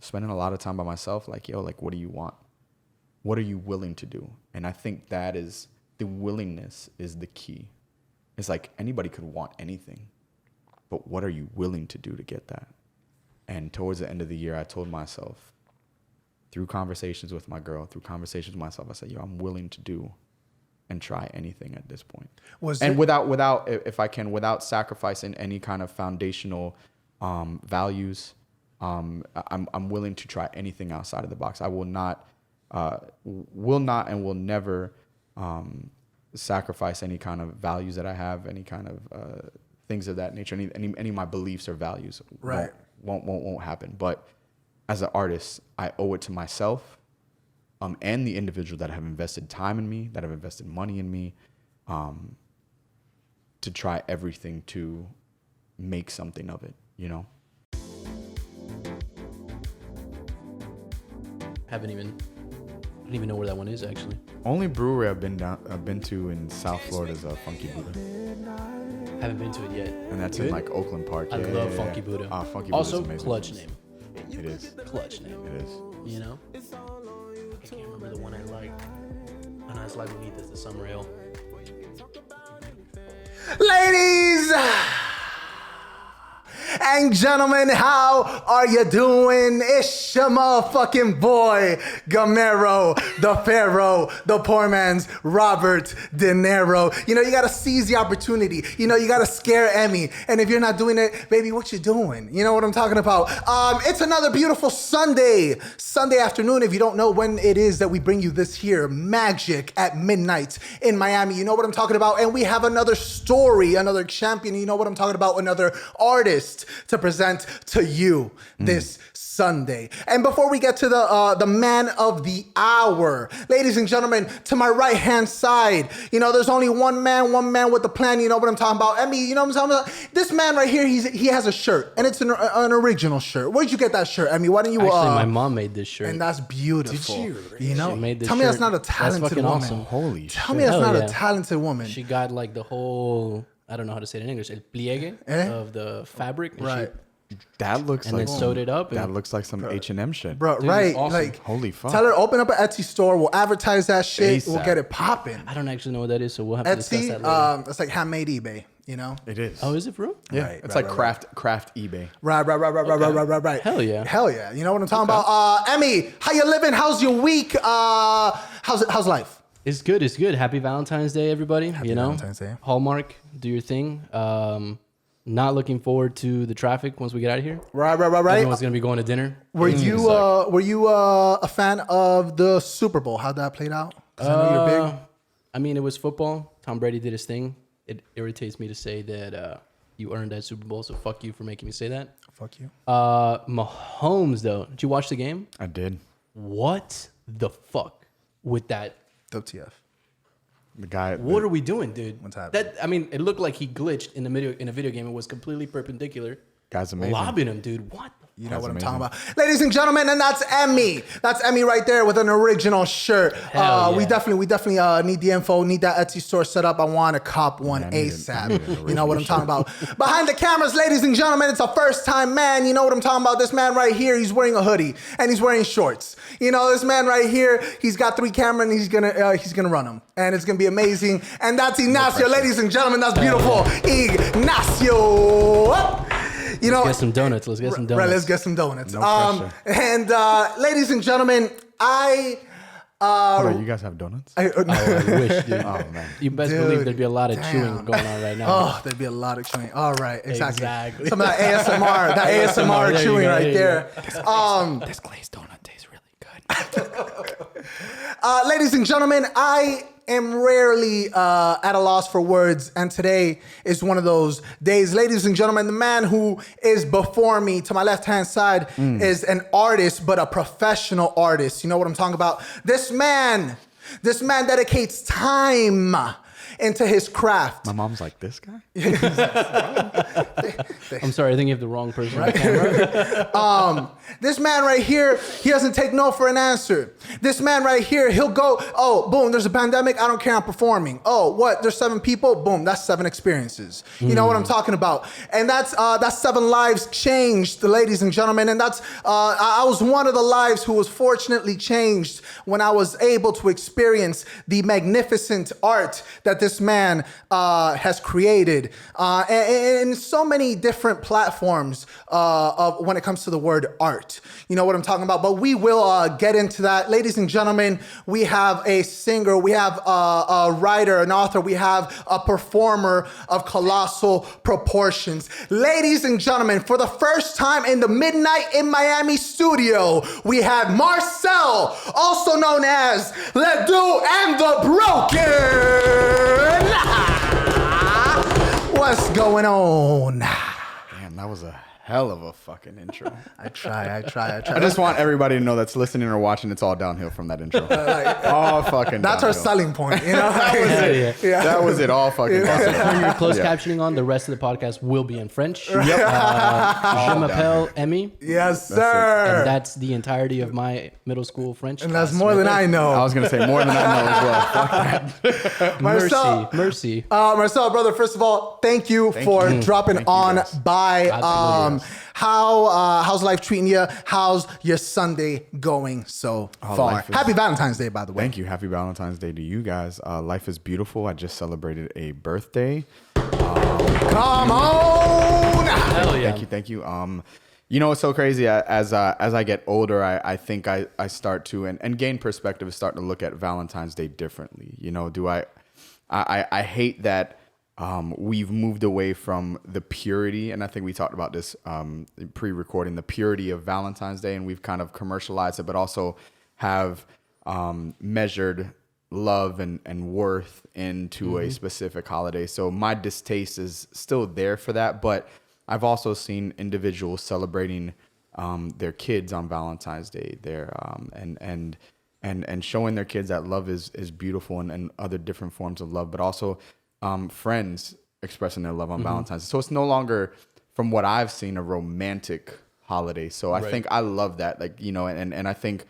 spending a lot of time by myself, like, yo, like, what do you want? What are you willing to do? And I think that is, the willingness is the key. It's like anybody could want anything, but what are you willing to do to get that? And towards the end of the year, I told myself, through conversations with my girl, through conversations with myself, I said, yo, I'm willing to do and try anything at this point. Without sacrificing any kind of foundational values, I'm willing to try anything outside of the box. I will not and will never sacrifice any kind of values that I have, any kind of things of that nature. Any of my beliefs or values won't happen. But as an artist, I owe it to myself and the individual that have invested time in me, that have invested money in me, to try everything to make something of it, you know? I don't even know where that one is, actually. Only brewery I've been to in South Florida is Funky Buddha. Haven't been to it yet. And that's in like Oakland Park. I love Funky Buddha. Funky Buddha also, is amazing. clutch name. It is. Clutch name. It is. You know? I can't remember the one I liked. And I just like Lagunitas, the summer ale. Ladies and gentlemen, how are you doing? It's your motherfucking boy, Gamero, the Pharaoh, the poor man's Robert De Niro. You know, you gotta seize the opportunity. You know, you gotta scare Emi. And if you're not doing it, baby, what you doing? You know what I'm talking about? It's another beautiful Sunday afternoon. If you don't know when it is that we bring you this here, magic at midnight in Miami. You know what I'm talking about? And we have another story, another champion. You know what I'm talking about? Another artist to present to you this Sunday. And before we get to the man of the hour, ladies and gentlemen, to my right hand side, you know, there's only one man with a plan. You know what I'm talking about? Emi, you know what I'm talking about? This man right here, he has a shirt, and it's an original shirt. Where'd you get that shirt, Emi? Why don't you? Actually, my mom made this shirt, and that's beautiful. Did she? You know, she made this tell me shirt. that's not a talented woman. Awesome. Holy shit! Tell me that's not a talented woman. She got like the whole, I don't know how to say it in English, el pliegue of the fabric. Right. That looks and like then sewed it up. That looks like some H&M shit, bro. Dude, right? awesome. Like, holy fuck. Tell her open up an Etsy store. We'll advertise that shit. ASAP. We'll get it popping. I don't actually know what that is, so we'll have to discuss that Etsy, later. it's like handmade eBay. You know? It is. Oh, is it for real? Yeah, Right, it's right, like right, craft eBay. Right. Hell yeah. Hell yeah. You know what I'm talking about? Emi, how you living? How's your week? How's life? It's good. It's good. Happy Valentine's Day, everybody. Happy Valentine's Day. Hallmark, do your thing. Not looking forward to the traffic once we get out of here. Right. Everyone's gonna be going to dinner. Were you a fan of the Super Bowl? How'd that played out? 'Cause I know you're big. I mean, it was football. Tom Brady did his thing. It irritates me to say that you earned that Super Bowl, so fuck you for making me say that. Fuck you. Mahomes, though. Did you watch the game? I did. What the fuck with that? WTF. The guy. What are we doing, dude? What's happening? I mean, it looked like he glitched in a video game. It was completely perpendicular. Guy's amazing. Lobbing him, dude. What? You know That's what I'm amazing. talking about. Ladies and gentlemen, and that's Emi. That's Emi right there with an original shirt. Hell We yeah. definitely need the info, need that Etsy store set up. I want to cop one I need ASAP. an You know what I'm original talking about. Behind the cameras, ladies and gentlemen, it's a first time man. You know what I'm talking about. This man right here, he's wearing a hoodie and he's wearing shorts. You know, this man right here, he's got 3 cameras and he's gonna run them. And it's gonna be amazing. And that's Ignacio, ladies and gentlemen. That's beautiful. Ignacio. You know, Let's get some donuts. Let's get some donuts. Right, let's get some donuts. No pressure. And ladies and gentlemen, Hold on, you guys have donuts? I wish, dude. Oh man. You best Dude, believe there'd be a lot of damn. chewing going on right now. Oh, there'd be a lot of chewing. All right, exactly. Exactly. Some of that ASMR, There you chewing go, right there there. This glazed donut tastes really good. Ladies and gentlemen, I am rarely at a loss for words, and today is one of those days. Ladies and gentlemen, the man who is before me, to my left-hand side, is an artist, but a professional artist. You know what I'm talking about? This man dedicates time into his craft. My mom's like, this guy? I'm sorry, I think you have the wrong person on the camera. This man right here, he doesn't take no for an answer. This man right here, he'll go, oh, boom, there's a pandemic. I don't care. I'm performing. Oh, what? There's 7 people. Boom, that's 7 experiences. You know what I'm talking about? And that's 7 lives changed, ladies and gentlemen. And that's, I was one of the lives who was fortunately changed when I was able to experience the magnificent art that this man has created. And so many different platforms of when it comes to the word art. You know what I'm talking about? But we will get into that. Ladies and gentlemen, we have a singer, we have a writer, an author, we have a performer of colossal proportions. Ladies and gentlemen, for the first time in the Midnight in Miami studio, we have Marcel, also known as Ledoux and the Broken. What's going on? Damn, that was a hell of a fucking intro. I try. I just want everybody to know that's listening or watching, it's all downhill from that intro. All fucking That's downhill. our selling point, you know? That was it. Yeah. That was it. All fucking downhill. Turn your closed Yeah. captioning on. The rest of the podcast will be in French. Yep. Je m'appelle Emi. Yes, sir. And that's the entirety of my middle school French. And that's class more right than there. I know. I was going to say more than I know as well. Fuck that. Marcel, Mercy. Marcel, brother, first of all, thank you for dropping Thank you, on guys. by. Absolutely. How's life treating you? How's your Sunday going so far? life is- Happy Valentine's Day, by the way. Thank you. Happy Valentine's Day to you guys. Life is beautiful. I just celebrated a birthday. Come on! Hell yeah. Thank you. You know, it's so crazy. As I get older, I think I start to and gain perspective, start to look at Valentine's Day differently. You know, I hate that we've moved away from the purity, and I think we talked about this pre-recording, the purity of Valentine's Day, and we've kind of commercialized it, but also have measured love and worth into a specific holiday. So my distaste is still there for that, but I've also seen individuals celebrating their kids on Valentine's Day, and showing their kids that love is beautiful and other different forms of love, but also friends expressing their love on Valentine's Day. So it's no longer, from what I've seen, a romantic holiday. So I think I love that, like, you know, and I think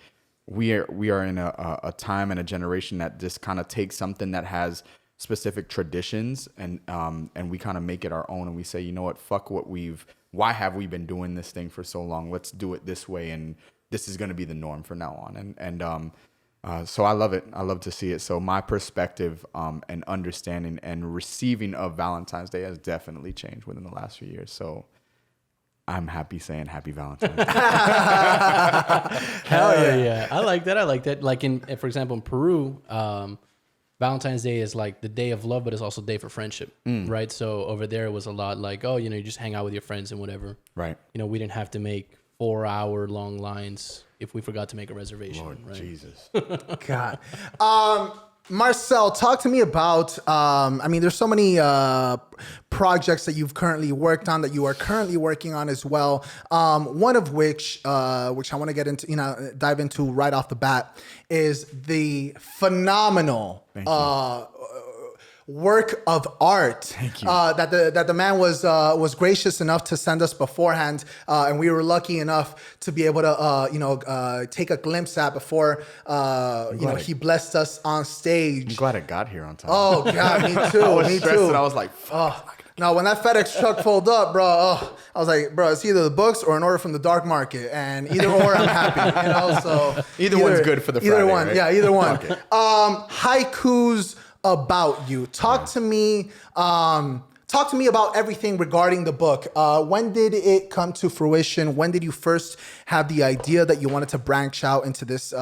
we are in a time and a generation that just kind of takes something that has specific traditions and we kind of make it our own, and we say, you know what, fuck why have we been doing this thing for so long? Let's do it this way, and this is going to be the norm from now on. So I love it. I love to see it. So my perspective and understanding and receiving of Valentine's Day has definitely changed within the last few years. So I'm happy saying Happy Valentine's Day. Hell yeah. I like that. Like for example, in Peru, Valentine's Day is like the day of love, but it's also a day for friendship, right? So over there, it was a lot like, oh, you know, you just hang out with your friends and whatever. Right. You know, we didn't have to make 4-hour long lines if we forgot to make a reservation. Lord right? Jesus. God. Marcel, talk to me about, I mean, there's so many projects that you've currently worked on, that you are currently working on as well. One of which I want to get into, dive into right off the bat, is the phenomenal work of art that the man was gracious enough to send us beforehand, and we were lucky enough to be able to take a glimpse at before he blessed us on stage. I'm glad it got here on time. Oh God, me too. I was me stressed too. and I was like, fuck. No, when that FedEx truck pulled up, bro, I was like, bro, it's either the books or an order from the dark market, and either or, I'm happy. So Either one's good for the either Friday, one, right? yeah, either one. Okay. Haikus About You. Talk to me. Talk to me about everything regarding the book. When did it come to fruition? When did you first have the idea that you wanted to branch out into this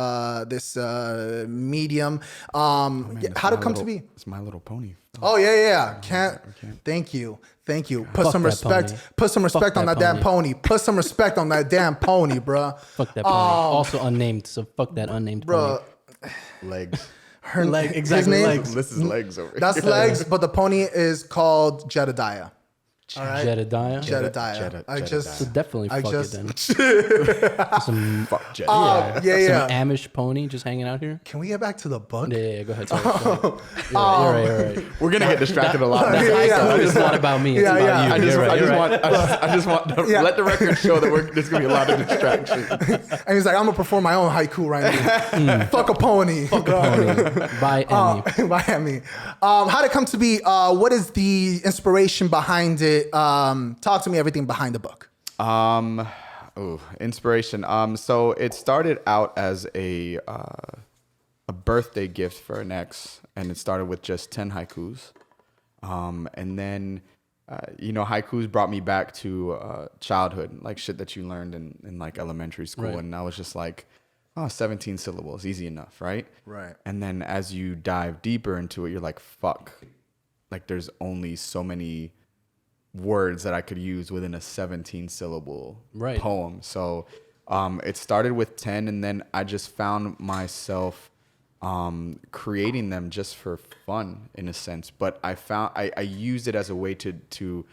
medium? How did it come to be? It's My Little Pony. Oh yeah. Can't. Thank you. Put Fuck some that respect. pony. Put some respect Fuck on that that damn pony. Put some respect on that damn pony, bruh. Fuck that pony. Also unnamed, so fuck that unnamed Bruh. pony. Legs. Her Exactly, his name, legs. This is legs over here. That's legs, but the pony is called Jedediah. All right. Jedediah. Jedediah. So definitely I fuck just- it then. Some, Fuck Jedi. some Amish pony just hanging out here. Can we get back to the book? Yeah, go ahead. Sorry. You're right. We're gonna get distracted a lot. That haiku is not about me. It's Yeah, about yeah. you. I just want to let the record show that there's gonna be a lot of distraction. And he's like, I'm gonna perform my own haiku right now. Fuck a pony. Fuck a pony. By Emi. By Emi. How did it come to be? What is the inspiration behind it? Talk to me everything behind the book. Inspiration. So it started out as a birthday gift for an ex, and it started with just 10 haikus. And then, haikus brought me back to childhood, like shit that you learned in like elementary school. Right. And I was just like, 17 syllables, easy enough, right? Right. And then as you dive deeper into it, you're like, fuck. Like there's only so many words that I could use within a 17 syllable poem. So it started with 10, and then I just found myself creating them just for fun in a sense. But I used it as a way to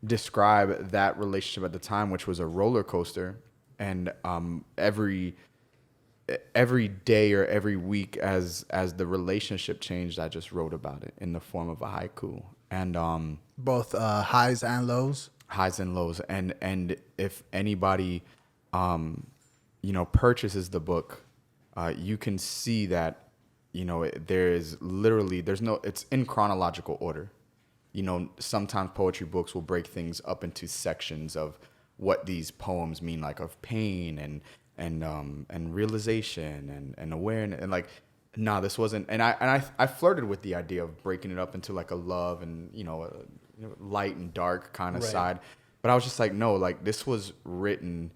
describe that relationship at the time, which was a roller coaster. And every day or every week as the relationship changed, I just wrote about it in the form of a haiku. And Both highs and lows. Highs and lows. And if anybody purchases the book, you can see that it's in chronological order. Sometimes poetry books will break things up into sections of what these poems mean, like of pain and realization and awareness, and like, nah, this wasn't. And I flirted with the idea of breaking it up into like a love and light and dark kind of side, but I was just like, no, like this was written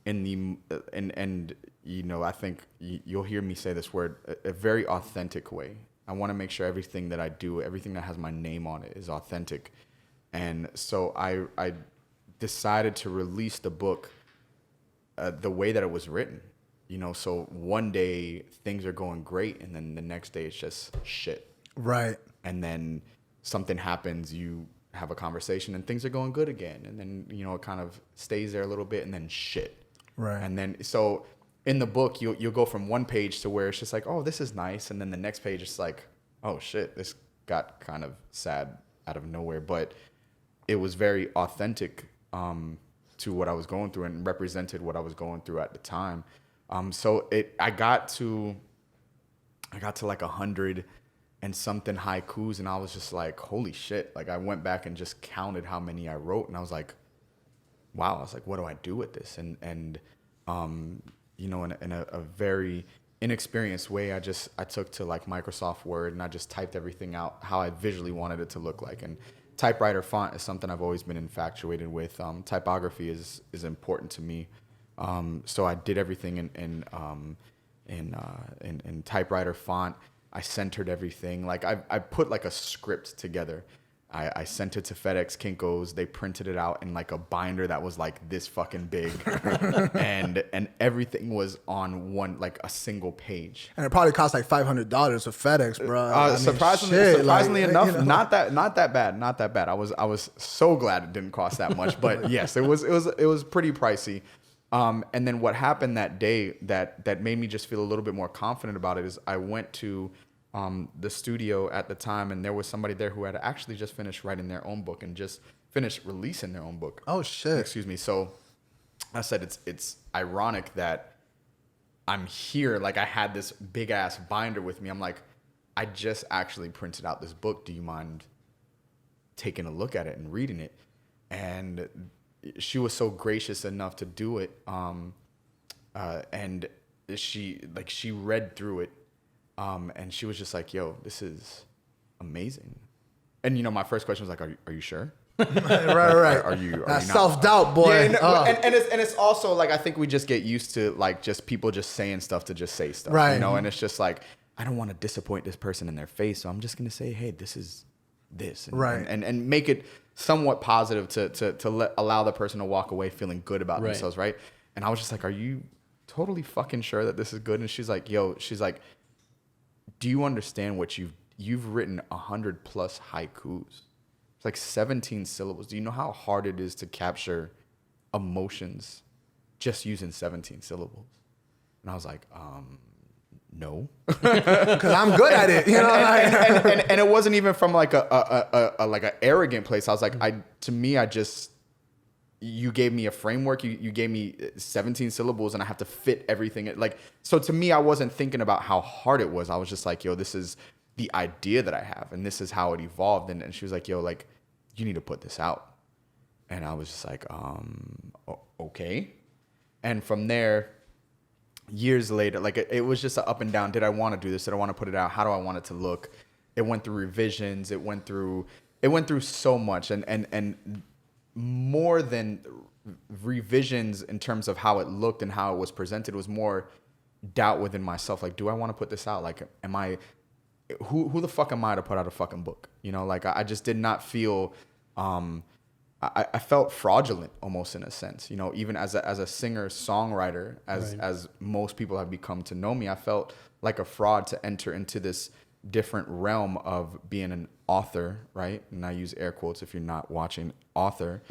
in the and I think you'll hear me say this word, a very authentic way. I want to make sure everything that I do, everything that has my name on it, is authentic. And so I decided to release the book the way that it was written. So one day things are going great, and then the next day it's just shit. Right. And then something happens, you have a conversation, and things are going good again. And then, it kind of stays there a little bit, and then shit. Right. And then, so in the book, you'll go from one page to where it's just like, oh, this is nice. And then the next page is like, oh shit, this got kind of sad out of nowhere. But it was very authentic to what I was going through and represented what I was going through at the time. So I got to like 100 and something haikus, and I was just like, holy shit. Like I went back and just counted how many I wrote, and I was like, wow. I was like, what do I do with this? And in a very inexperienced way, I took to like Microsoft Word, and I just typed everything out how I visually wanted it to look like. And typewriter font is something I've always been infatuated with. Typography is important to me. So I did everything in typewriter font. I centered everything. Like I put like a script together. I sent it to FedEx Kinko's. They printed it out in like a binder that was like this fucking big, and everything was on like a single page. And it probably cost like $500 with FedEx, bro. Surprisingly enough, not that bad. I was so glad it didn't cost that much, but yes, it was pretty pricey. And then what happened that day that made me just feel a little bit more confident about it is I went to the studio at the time, and there was somebody there who had actually just finished writing their own book and just finished releasing their own book. Oh shit! Excuse me. So I said it's ironic that I'm here. Like I had this big ass binder with me. I'm like, I just actually printed out this book. Do you mind taking a look at it and reading it? And she was so gracious enough to do it. And she read through it. And she was just like, yo, this is amazing. And, my first question was like, are you sure? right. Are you self-doubt, boy. Yeah, and it's also like, I think we just get used to like just people just saying stuff to just say stuff, right? And it's just like, I don't want to disappoint this person in their face. So I'm just going to say, hey, this is this. And, right. And make it somewhat positive to allow the person to walk away feeling good about themselves. Right. And I was just like, are you totally fucking sure that this is good? And she's like, do you understand what you've written 100 plus haikus? It's like 17 syllables. Do you know how hard it is to capture emotions just using 17 syllables? And I was like, no. Because I'm good at it. You know, and it wasn't even from like a like an arrogant place. I was like, you gave me a framework. You gave me 17 syllables and I have to fit everything. Like, so to me, I wasn't thinking about how hard it was. I was just like, yo, this is the idea that I have and this is how it evolved. And she was like, yo, like, you need to put this out. And I was just like, okay. And from there, years later, like it was just an up and down. Did I want to do this? Did I want to put it out? How do I want it to look? It went through revisions. It went through so much and more than revisions in terms of how it looked and how it was presented was more doubt within myself. Like, do I want to put this out? Like, who the fuck am I to put out a fucking book? You know, like I just did not feel, I felt fraudulent almost in a sense, you know, even as a singer songwriter, as most people have become to know me, I felt like a fraud to enter into this different realm of being an author, right? And I use air quotes if you're not watching, author,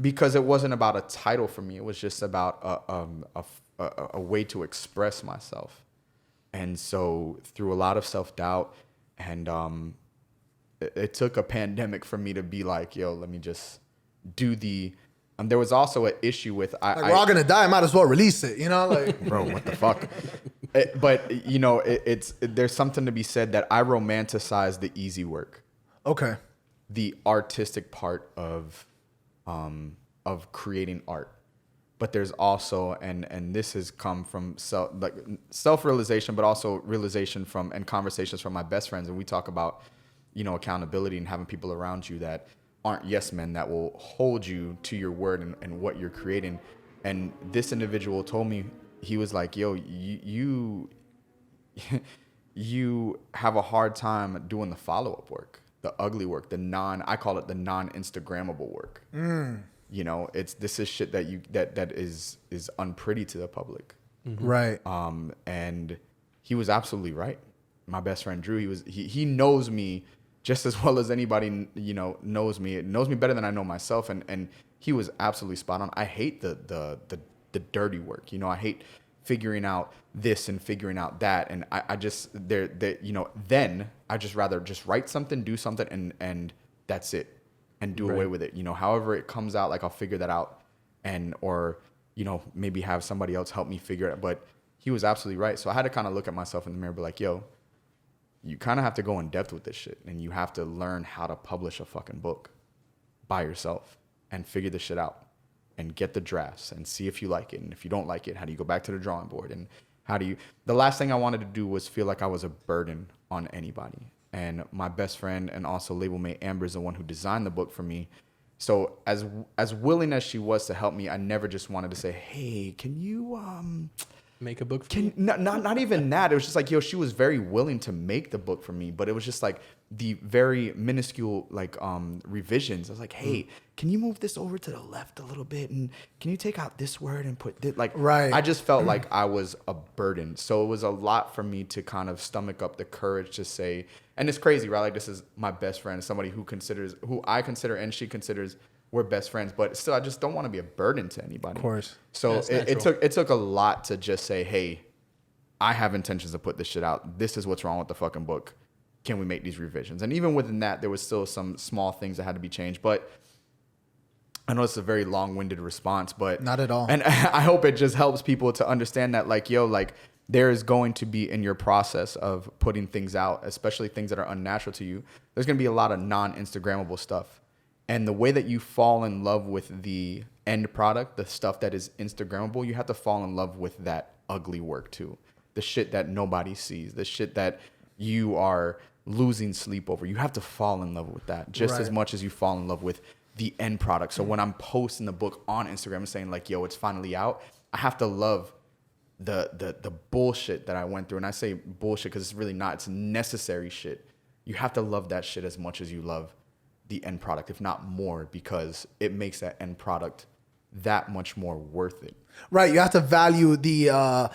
because it wasn't about a title for me. It was just about a way to express myself. And so through a lot of self-doubt and it took a pandemic for me to be like, yo, let me just do the. There was also an issue with we're all gonna die. I might as well release it, you know, like bro, what the fuck? But you know, there's something to be said that I romanticize the easy work. Okay. The artistic part of creating art, but there's also and this has come from self-realization, but also realization from and conversations from my best friends, and we talk about, you know, accountability and having people around you that aren't yes men that will hold you to your word and what you're creating. And this individual told me, he was like, yo, you have a hard time doing the follow-up work, the ugly work, I call it the non-Instagrammable work. You know, this is shit that is unpretty to the public. Mm-hmm. Right. And he was absolutely right. My best friend Drew, he knows me just as well as anybody, you know, knows me better than I know myself. And he was absolutely spot on. I hate the dirty work. You know, I hate figuring out this and figuring out that. And I just, you know, then I just rather just write something, do something and that's it. And do away with it. You know, however it comes out, like I'll figure that out or, you know, maybe have somebody else help me figure it out. But he was absolutely right. So I had to kind of look at myself in the mirror and be like, yo, you kind of have to go in depth with this shit and you have to learn how to publish a fucking book by yourself and figure this shit out and get the drafts and see if you like it. And if you don't like it, how do you go back to the drawing board? And the last thing I wanted to do was feel like I was a burden on anybody. And my best friend and also label mate Amber is the one who designed the book for me. So as willing as she was to help me, I never just wanted to say, hey, can you make a book for me? Not even that. It was just like, yo, she was very willing to make the book for me, but it was just like the very minuscule like revisions. I was like, hey, can you move this over to the left a little bit, and can you take out this word and put this, like, right. I just felt like I was a burden. So it was a lot for me to kind of stomach up the courage to say, and it's crazy, right? Like, this is my best friend, somebody who I consider and she considers we're best friends, but still, I just don't want to be a burden to anybody. Of course. So it took a lot to just say, hey, I have intentions to put this shit out. This is what's wrong with the fucking book. Can we make these revisions? And even within that, there was still some small things that had to be changed. But I know it's a very long-winded response, but not at all. And I hope it just helps people to understand that, like, yo, like, there is going to be in your process of putting things out, especially things that are unnatural to you, there's going to be a lot of non-Instagrammable stuff. And the way that you fall in love with the end product, the stuff that is Instagrammable, you have to fall in love with that ugly work too. The shit that nobody sees, the shit that you are losing sleep over. You have to fall in love with that just as much as you fall in love with the end product. So when I'm posting the book on Instagram and saying like, yo, it's finally out, I have to love the bullshit that I went through. And I say bullshit because it's really not. It's necessary shit. You have to love that shit as much as you love the end product, if not more, because it makes that end product that much more worth it. Right. You have to value the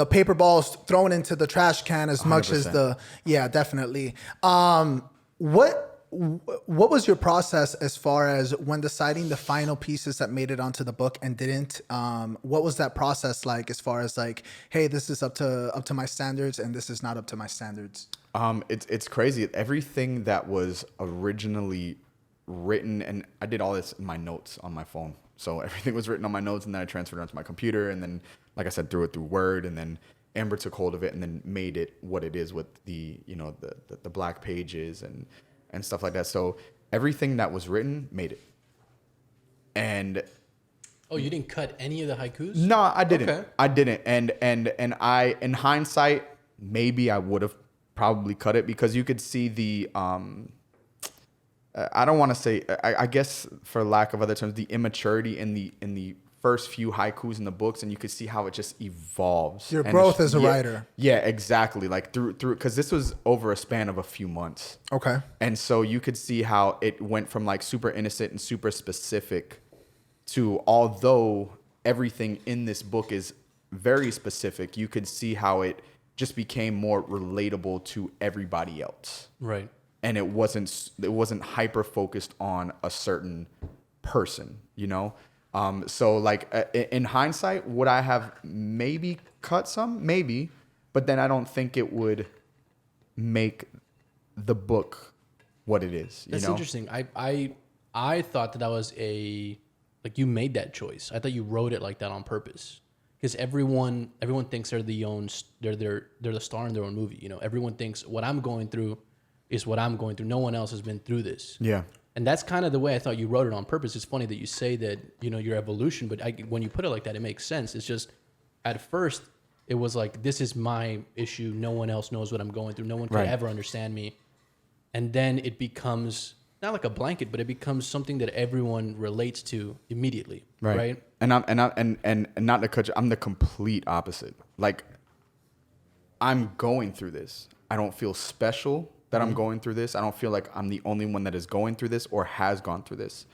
paper balls thrown into the trash can as 100%. Much as yeah, definitely. What what was your process as far as when deciding the final pieces that made it onto the book and didn't? What was that process like as far as like, hey, this is up to my standards and this is not up to my standards? It's crazy. Everything that was originally written, and I did all this in my notes on my phone. So everything was written on my notes, and then I transferred it onto my computer, and then, like I said, threw it through Word, and then Amber took hold of it and then made it what it is with the, you know, the black pages and stuff like that. So everything that was written made it. And oh, you didn't cut any of the haikus? no, I didn't. Okay. I didn't. And I, in hindsight, maybe I would have probably cut it, because you could see the I don't want to say, I guess for lack of other terms, the immaturity in the first few haikus in the books, and you could see how it just evolves. Your And growth it's- as a yeah, writer. Yeah, exactly. Like through, because this was over a span of a few months. Okay. And so you could see how it went from like super innocent and super specific to, although everything in this book is very specific, you could see how it just became more relatable to everybody else. Right. And it wasn't hyper focused on a certain person, you know? So like in hindsight, would I have maybe cut some? Maybe, but then I don't think it would make the book what it is. That's interesting. I thought that was like you made that choice. I thought you wrote it like that on purpose, because everyone thinks they're the star in their own movie. You know, everyone thinks what I'm going through is what I'm going through. No one else has been through this. Yeah. And that's kind of the way I thought you wrote it on purpose. It's funny that you say that, you know, your evolution, but when you put it like that, it makes sense. It's just, at first, it was like, this is my issue. No one else knows what I'm going through. No one can ever understand me. And then it becomes, not like a blanket, but it becomes something that everyone relates to immediately. Right? And I'm not to cut you, I'm the complete opposite. Like, I'm going through this. I don't feel special that I'm going through this. I don't feel like I'm the only one that is going through this or has gone through this.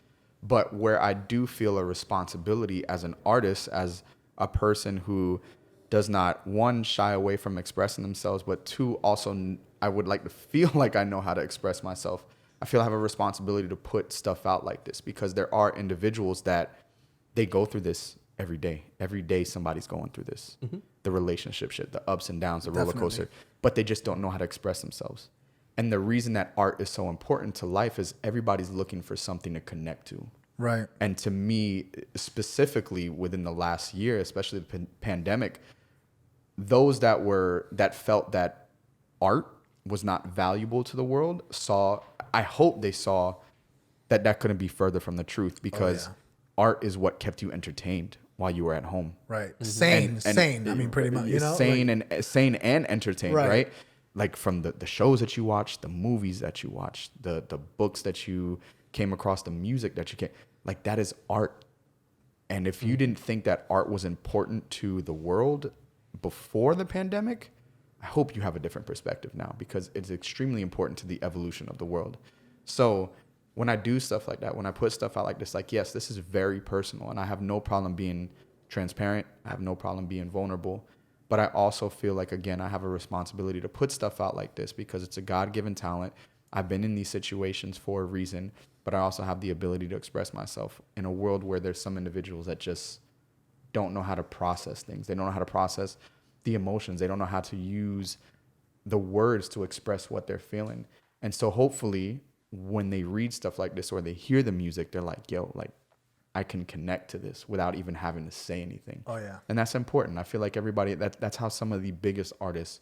But where I do feel a responsibility as an artist, as a person who does not, one, shy away from expressing themselves, but two, also I would like to feel like I know how to express myself. I feel I have a responsibility to put stuff out like this, because there are individuals that they go through this every day. Every day somebody's going through this. Mm-hmm. The relationship shit, the ups and downs, the roller coaster, but they just don't know how to express themselves. And the reason that art is so important to life is everybody's looking for something to connect to. Right. And to me, specifically within the last year, especially the pandemic, those that felt that art was not valuable to the world I hope they saw that couldn't be further from the truth, because art is what kept you entertained while you were at home. Right. Mm-hmm. Sane. I mean, pretty much, you know, sane and entertained, right? Like from the shows that you watched, the movies that you watched, the books that you came across, the music that you came, like that is art. And if you didn't think that art was important to the world before the pandemic, I hope you have a different perspective now, because it's extremely important to the evolution of the world. So when I do stuff like that, when I put stuff out like this, like, yes, this is very personal, and I have no problem being transparent. I have no problem being vulnerable. But I also feel like, again, I have a responsibility to put stuff out like this, because it's a God-given talent. I've been in these situations for a reason, but I also have the ability to express myself in a world where there's some individuals that just don't know how to process things. They don't know how to process the emotions. They don't know how to use the words to express what they're feeling. And so hopefully when they read stuff like this or they hear the music, they're like, yo, like, I can connect to this without even having to say anything. Oh, yeah. And that's important. I feel like everybody, that's how some of the biggest artists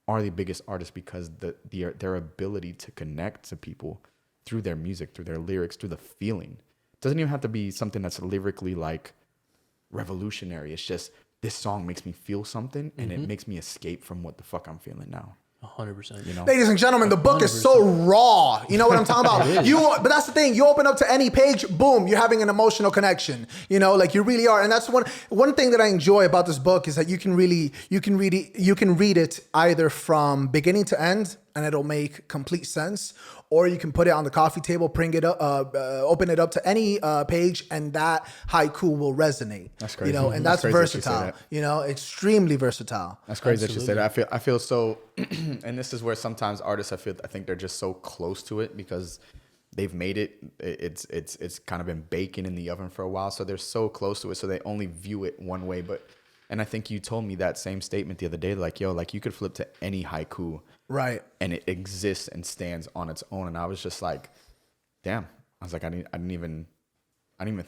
are the biggest artists, because their ability to connect to people through their music, through their lyrics, through the feeling. It doesn't even have to be something that's lyrically like revolutionary. It's just, this song makes me feel something, and it makes me escape from what the fuck I'm feeling now. 100%. You know? Ladies and gentlemen, the book is so raw. You know what I'm talking about? But that's the thing. You open up to any page, boom, you're having an emotional connection. You know, like you really are. And that's one thing that I enjoy about this book is that you can read it either from beginning to end, and it'll make complete sense, or you can put it on the coffee table, bring it up, open it up to any page, and that haiku will resonate. That's crazy. You know, and that's versatile. You know, extremely versatile. That's crazy that you say that. I feel so, and this is where sometimes artists, I think they're just so close to it, because they've made it. It's kind of been baking in the oven for a while, so they're so close to it, so they only view it one way. And I think you told me that same statement the other day, like, yo, like you could flip to any haiku, Right. and it exists and stands on its own. And I was just like, damn. I was like, I didn't even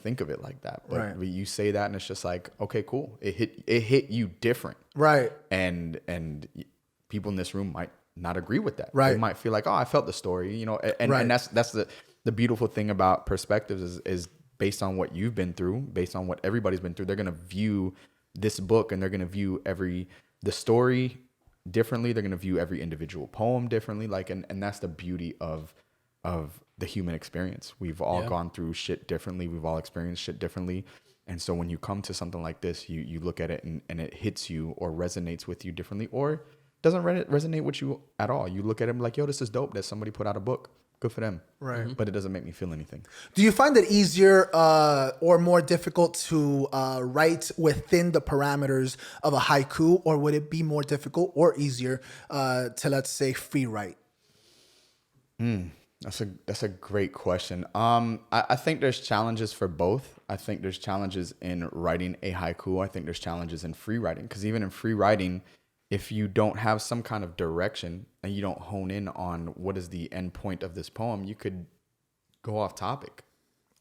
think of it like that. But Right. you say that, and it's just like, okay, cool. It hit you different, Right. and people in this room might not agree with that. Right. They might feel like, oh, I felt the story, you know. And Right. and that's the beautiful thing about perspectives is based on what you've been through, based on what everybody's been through. They're gonna view this book, and they're gonna view the story differently. They're gonna view every individual poem differently. Like, and that's the beauty of the human experience. We've all gone through shit differently. We've all experienced shit differently. And so when you come to something like this, you look at it and it hits you or resonates with you differently, or doesn't resonate with you at all. You look at it like, yo, this is dope that somebody put out a book. Good for them. Right. But it doesn't make me feel anything. Do you find it easier or more difficult to write within the parameters of a haiku, or would it be more difficult or easier to, let's say, free write? That's a great question. I think there's challenges for both. I think there's challenges in writing a haiku. I think there's challenges in free writing, because even in free writing, if you don't have some kind of direction and you don't hone in on what is the end point of this poem, you could go off topic.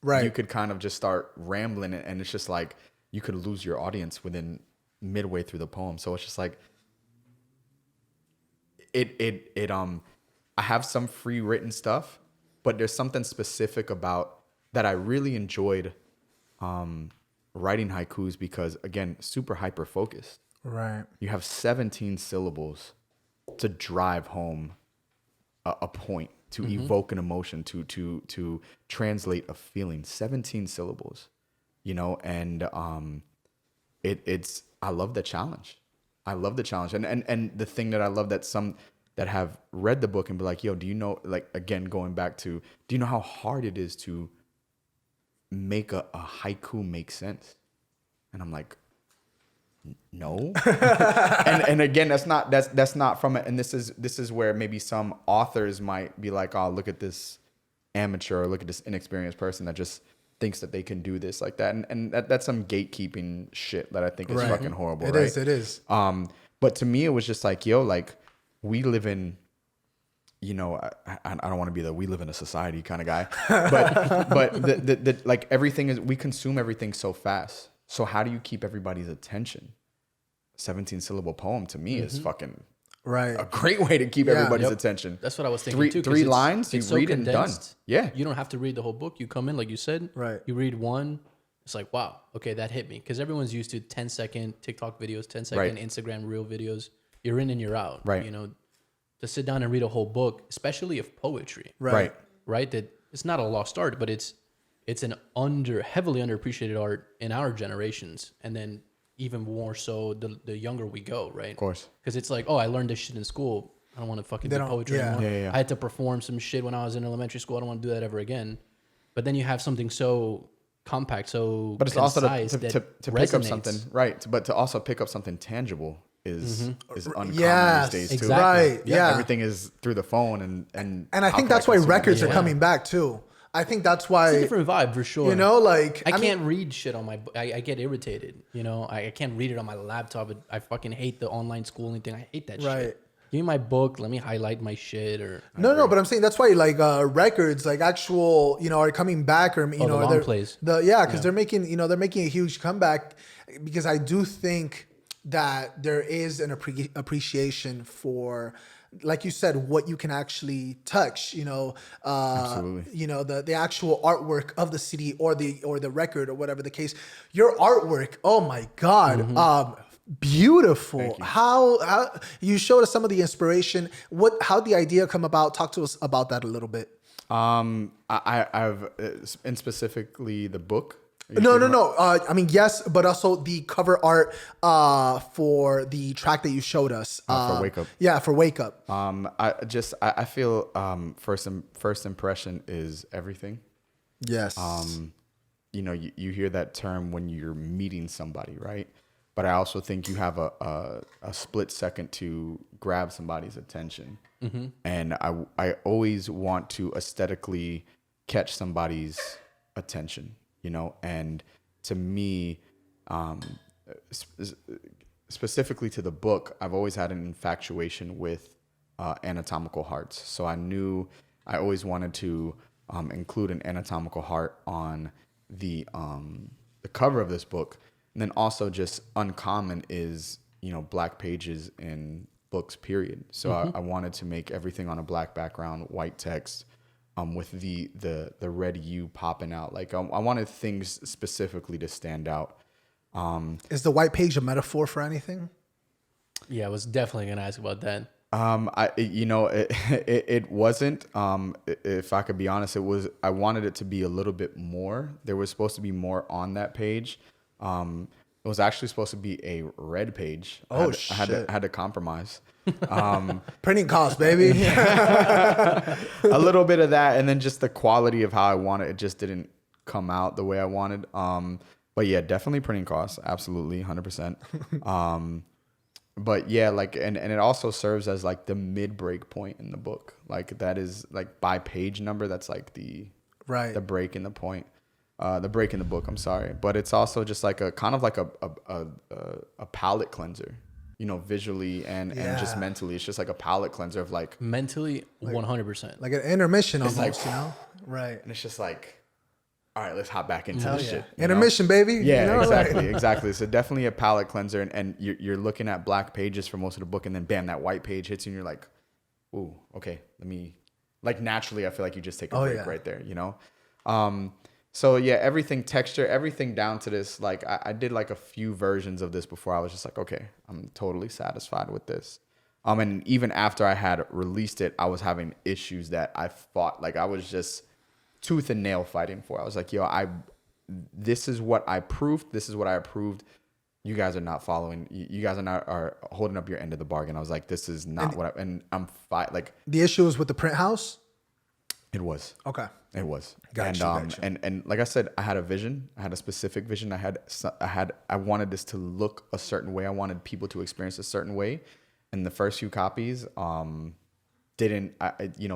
Right. You could kind of just start rambling, and it's just like you could lose your audience within midway through the poem. So it's just like I have some free written stuff, but there's something specific about that I really enjoyed writing haikus, because again, super hyper focused. Right. You have 17 syllables to drive home a point, to evoke an emotion, to translate a feeling. 17 syllables, you know, and I love the challenge. I love the challenge. And the thing that I love, that some that have read the book and be like, yo, do you know, like, again, going back to, do you know how hard it is to make a haiku make sense? And I'm like, no. and again, that's not from it. And this is where maybe some authors might be like, oh, look at this amateur, or look at this inexperienced person that just thinks that they can do this like that. And that's some gatekeeping shit that I think is fucking horrible. It right? is. It is. But to me, it was just like, yo, like, we live in, you know, I don't want to be the we live in a society kind of guy, but the like, everything is, we consume everything so fast. So how do you keep everybody's attention? 17 syllable poem to me is fucking Right. a great way to keep everybody's attention. That's what I was thinking too. 'Cause Three lines, you so read it and done. condensed. Yeah. You don't have to read the whole book. You come in, like you said. Right. You read one. It's like, wow, okay, that hit me. Because everyone's used to 10-second TikTok videos, 10-second Instagram reel videos. You're in and you're out. Right. You know, to sit down and read a whole book, especially of poetry. Right. Right. That it's not a lost art, but it's an heavily underappreciated art in our generations, and then even more so the younger we go, right? Of course. Because it's like, oh, I learned this shit in school. I don't want to fucking They do don't- poetry yeah. anymore. Yeah. I had to perform some shit when I was in elementary school. I don't want to do that ever again. But then you have something so compact, so But it's also concise to that pick up resonates. something, right? But to also pick up something tangible is uncommon Yes, these days too. exactly. Right. Yeah. Everything is through the phone, and And I how think can that's why consume it? records are Yeah. coming back too. I think that's It's a why, different vibe for sure. you know, like I mean, can't read shit on my. I get irritated. You know, I can't read it on my laptop. I fucking hate the online schooling thing. I hate that Right. shit. Give me my book. Let me highlight my shit. Or No, but I'm saying that's why like records, like actual, you know, are coming back, or you know, the long they're- plays. because they're making, you know, they're making a huge comeback, because I do think that there is an appreciation for, like you said, what you can actually touch, you know, Absolutely. you know, the actual artwork of the CD or the record or whatever the case. Your artwork, oh my God, beautiful. How you showed us some of the inspiration. How the idea come about? Talk to us about that a little bit. I've and specifically the book. Are you No. speaking about- I mean, yes, but also the cover art for the track that you showed us. For Wake Up. Yeah, for Wake Up. I feel first impression is everything. Yes. You know, you hear that term when you're meeting somebody, right? But I also think you have a split second to grab somebody's attention. And I always want to aesthetically catch somebody's attention, you know? And to me, specifically to the book, I've always had an infatuation with anatomical hearts. So I knew I always wanted to include an anatomical heart on the cover of this book. And then also just uncommon is, you know, black pages in books, period. So I wanted to make everything on a black background, white text, with the red U popping out. Like I wanted things specifically to stand out. Is the white page a metaphor for anything? Yeah, I was definitely gonna ask about that. It wasn't. If I could be honest, it was. I wanted it to be a little bit more. There was supposed to be more on that page. It was actually supposed to be a red page. Oh, I had to compromise. Printing costs, baby. A little bit of that, and then just the quality of how I wanted it just didn't come out the way I wanted. But yeah, definitely printing costs, absolutely, 100%. But yeah, like, and it also serves as like the mid-break point in the book. Like that is like by page number, that's like the break in the point. The break in the book, I'm sorry. But it's also just like a kind of like a palate cleanser, you know, visually and just mentally. It's just like a palate cleanser of like mentally 100%. Like an intermission It's almost, like, you know? Right. and it's just like, all right, let's hop back into Hell this yeah. shit. you Intermission, baby. Yeah, You know, exactly, exactly. So definitely a palate cleanser, and you're looking at black pages for most of the book, and then bam, that white page hits you, and you're like, ooh, okay, let me, like naturally, I feel like you just take a break right there, you know? So yeah, everything texture, everything down to this, like I did like a few versions of this before I was just like, okay, I'm totally satisfied with this. And even after I had released it, I was having issues that I fought, like I was just tooth and nail fighting for. I was like, yo, this is what I proved. This is what I approved. You guys are not following. You guys are holding up your end of the bargain. I was like, this is not and I'm like. The issue was with the print house? It was. Okay. It was. Gotcha. And like I said, I had a vision. I had a specific vision. I wanted this to look a certain way. I wanted people to experience a certain way. And the first few copies, didn't,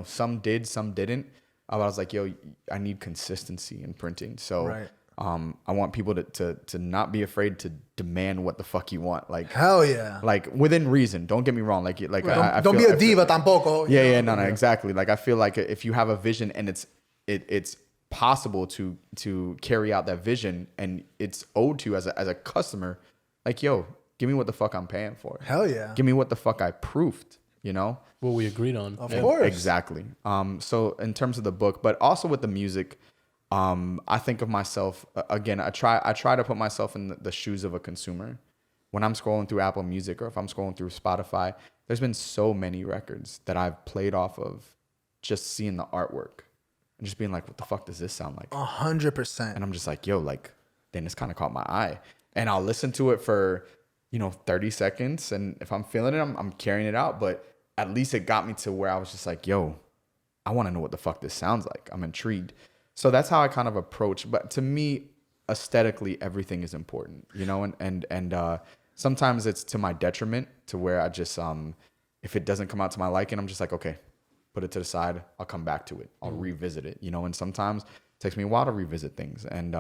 some did, some didn't. I was like, yo, I need consistency in printing. So I want people to not be afraid to demand what the fuck you want. Like, hell yeah. Like within reason. Don't get me wrong. Like don't be a diva tampoco. No, exactly. Like I feel like if you have a vision and it's possible to carry out that vision and it's owed to you as a customer, like, yo, give me what the fuck I'm paying for. Hell yeah. Give me what the fuck I proved, you know? What we agreed on. Of course. Exactly. So in terms of the book, but also with the music, I think of myself again. I try to put myself in the shoes of a consumer. When I'm scrolling through Apple Music or if I'm scrolling through Spotify, there's been so many records that I've played off of just seeing the artwork and just being like, what the fuck does this sound like? 100%. And I'm just like, yo, like, then this kind of caught my eye. And I'll listen to it for, 30 seconds. And if I'm feeling it, I'm carrying it out. But at least it got me to where I was just like, yo, I want to know what the fuck this sounds like. I'm intrigued. So that's how I kind of approach. But to me, aesthetically, everything is important, and sometimes it's to my detriment to where I just, if it doesn't come out to my liking, I'm just like, okay, put it to the side. I'll come back to it. I'll revisit it, and sometimes it takes me a while to revisit things. And,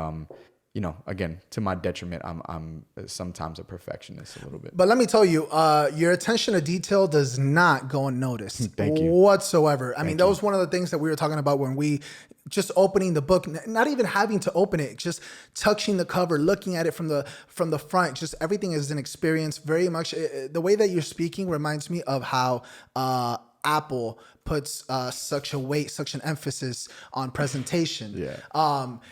again, to my detriment, I'm sometimes a perfectionist a little bit. But let me tell you, your attention to detail does not go unnoticed. Thank you. Whatsoever. I mean, that was one of the things that we were talking about when we just opening the book, not even having to open it, just touching the cover, looking at it from the front. Just everything is an experience. Very much the way that you're speaking reminds me of how Apple puts such an emphasis on presentation. Yeah.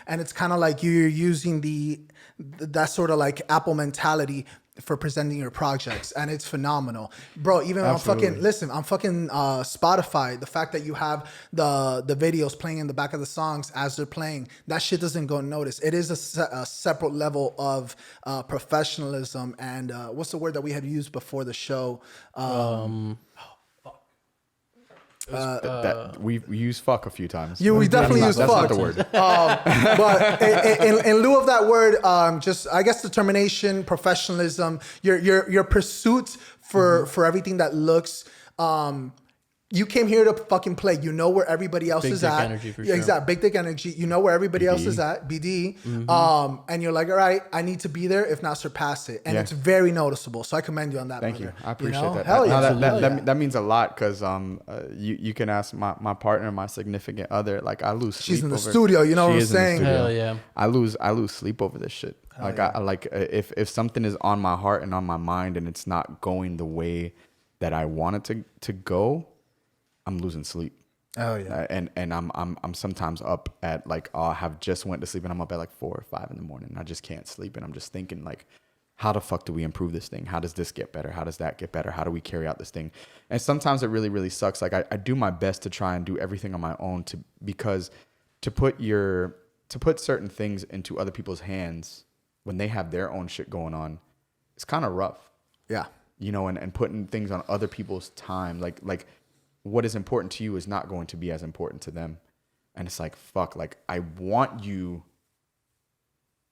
And it's kind of like you're using that sort of like Apple mentality for presenting your projects, and it's phenomenal, bro. Even on fucking Spotify, the fact that you have the videos playing in the back of the songs as they're playing, that shit doesn't go unnoticed. It is a separate level of professionalism and what's the word that we had used before the show? That we use fuck a few times. We definitely use fuck. That's not the word. But in lieu of that word, just I guess determination, professionalism, your pursuit for everything that looks You came here to fucking play. You know where everybody else Big is dick at. energy for Yeah, sure. exactly. Big dick energy. You know where everybody else is at. BD. And you're like, all right, I need to be there, if not surpass it. And it's very noticeable. So I commend you on that. Thank brother. you. I appreciate know? that. Hell yeah. That means a lot because you can ask my partner, my significant other. Like I lose. She's sleep in the over, studio. You know she what I'm is in the saying? studio. Hell yeah. I lose sleep over this shit. If something is on my heart and on my mind and it's not going the way that I want it to go, I'm losing sleep. Oh yeah. And I'm sometimes up at like I have just went to sleep and I'm up at like 4 or 5 in the morning. And I just can't sleep and I'm just thinking like, how the fuck do we improve this thing? How does this get better? How does that get better? How do we carry out this thing? And sometimes it really, really sucks. Like I do my best to try and do everything on my own because to put certain things into other people's hands when they have their own shit going on, it's kind of rough. Yeah. You know, and putting things on other people's time, like what is important to you is not going to be as important to them. And it's like, fuck, like I want you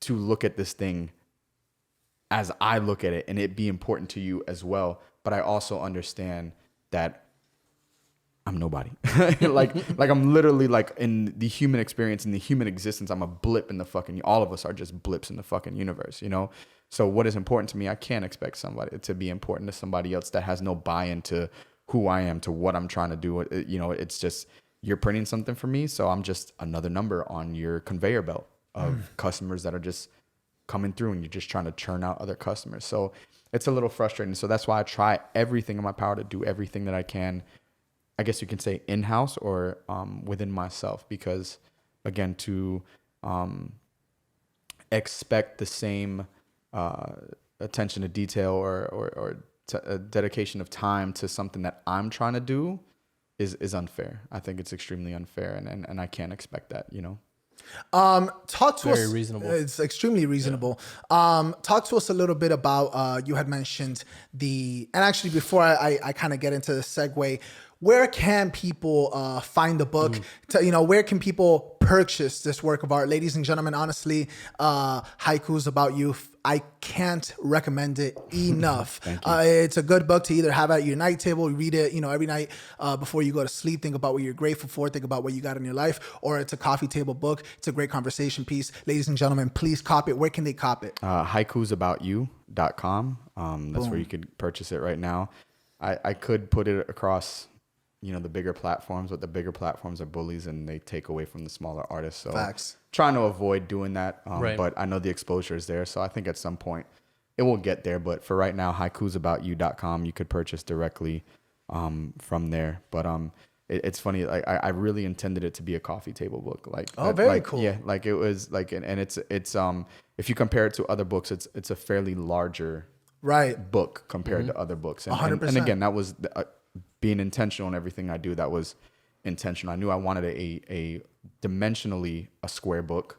to look at this thing as I look at it and it be important to you as well. But I also understand that I'm nobody. like I'm literally like in the human experience, in the human existence, I'm a blip in the fucking, all of us are just blips in the fucking universe, you know? So what is important to me, I can't expect somebody to be important to somebody else that has no buy-in to who I am, to what I'm trying to do. You know, it's just, you're printing something for me. So I'm just another number on your conveyor belt of customers that are just coming through and you're just trying to churn out other customers. So it's a little frustrating. So that's why I try everything in my power to do everything that I can, I guess you can say in-house or within myself, because again, to expect the same attention to detail or a dedication of time to something that I'm trying to do is unfair. I think it's extremely unfair and I can't expect that, you know? Talk to Very us. reasonable. It's extremely reasonable. Talk to us a little bit about, you had mentioned and actually before I kind of get into the segue, where can people find the book? Where can people purchase this work of art? Ladies and gentlemen, honestly, Haikus About You, I can't recommend it enough. It's a good book to either have at your night table, read it, every night before you go to sleep. Think about what you're grateful for. Think about what you got in your life. Or it's a coffee table book. It's a great conversation piece. Ladies and gentlemen, please cop it. Where can they cop it? HaikusaboutYou.com. That's where you could purchase it right now. I could put it across the bigger platforms, but the bigger platforms are bullies and they take away from the smaller artists. So Facts. Trying to avoid doing that. Right. But I know the exposure is there. So I think at some point it will get there. But for right now, haikusaboutYou.com, you could purchase directly from there. But it's funny. Like I really intended it to be a coffee table book. Very cool. Yeah. Like it was like, and it's if you compare it to other books, it's a fairly larger book compared to other books. And, 100%. And again, that was being intentional in everything I do. That was intentional. I knew I wanted a dimensionally a square book,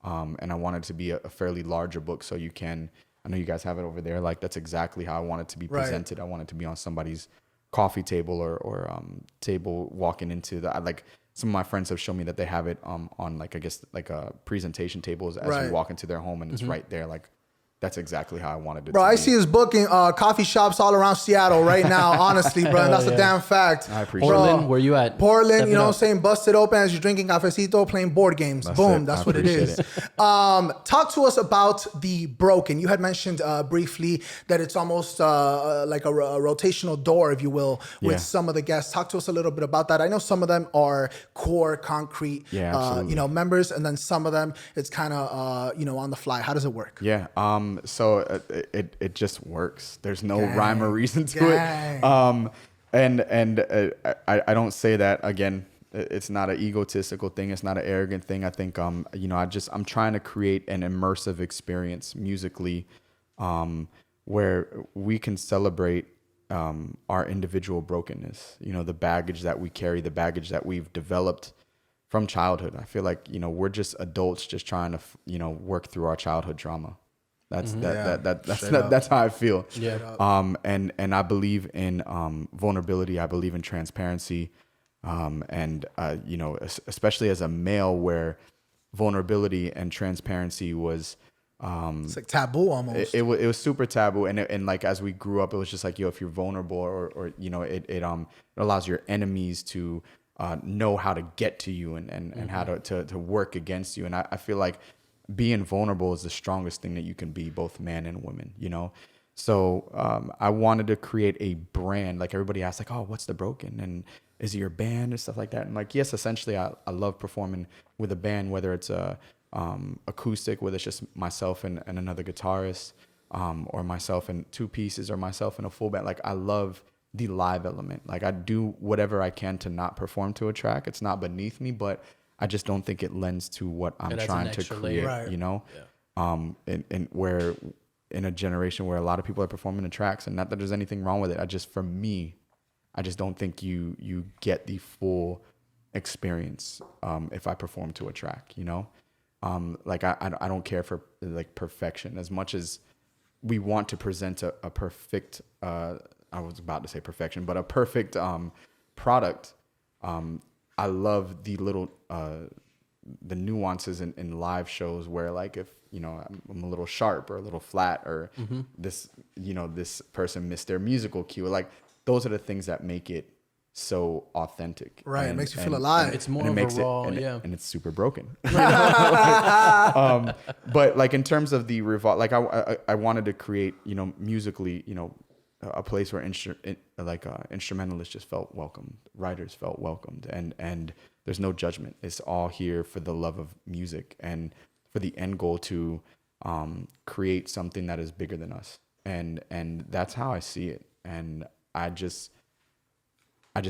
and I wanted it to be a fairly larger book. So I know you guys have it over there. Like that's exactly how I want it to be presented. I want it to be on somebody's coffee table or table walking into like some of my friends have shown me that they have it on like, I guess like presentation tables as you walk into their home and it's right there. Like that's exactly how I wanted it. Bro, to I be. see his book in coffee shops all around Seattle right now. Honestly, bro, and that's a damn fact. I appreciate it. Portland, where you at? Portland, Step you know it what I'm up. saying? Busted open as you're drinking cafecito, playing board games. Boom, that's what it is. Talk to us about the Broken. You had mentioned briefly that it's almost like a rotational door, if you will, with some of the guests. Talk to us a little bit about that. I know some of them are core, concrete, members, and then some of them it's kind of on the fly. How does it work? Yeah. So it just works. There's no rhyme or reason to it. I don't say that again. It's not an egotistical thing. It's not an arrogant thing. I think I'm trying to create an immersive experience musically, where we can celebrate our individual brokenness. The baggage that we carry, the baggage that we've developed from childhood. I feel like we're just adults just trying to work through our childhood trauma. That's that's how I feel. Yeah. And I believe in vulnerability. I believe in transparency. Especially as a male, where vulnerability and transparency was It's like taboo almost. It was super taboo, and like as we grew up, it was just like, yo, if you're vulnerable, or you know, it allows your enemies to know how to get to you and how to work against you. And I feel like being vulnerable is the strongest thing that you can be, both man and woman, you know. So I wanted to create a brand. Like everybody asks, like, oh, what's The Broken, and is it your band and stuff like that? And like, yes, essentially, I love performing with a band, whether it's a acoustic, whether it's just myself and another guitarist, or myself and two pieces, or myself and a full band. Like I love the live element. Like I do whatever I can to not perform to a track. It's not beneath me, but I just don't think it lends to what I'm trying to create, right. you know? Yeah. And where in a generation where a lot of people are performing the tracks, and not that there's anything wrong with it. For me, I just don't think you get the full experience if I perform to a track, you know? Like I don't care for like perfection as much as we want to present a perfect, I was about to say perfection, but a perfect product. I love the little the nuances in live shows where, like, if you know I'm a little sharp or a little flat, or this person missed their musical cue, like those are the things that make it so authentic. Right, it makes you feel alive. It's more of a raw, and it's super broken. But like in terms of the like I wanted to create, you know, musically, you know, a place where instrumentalists just felt welcomed, writers felt welcomed, and there's no judgment. It's all here for the love of music and for the end goal to create something that is bigger than us, and that's how I see it. And I just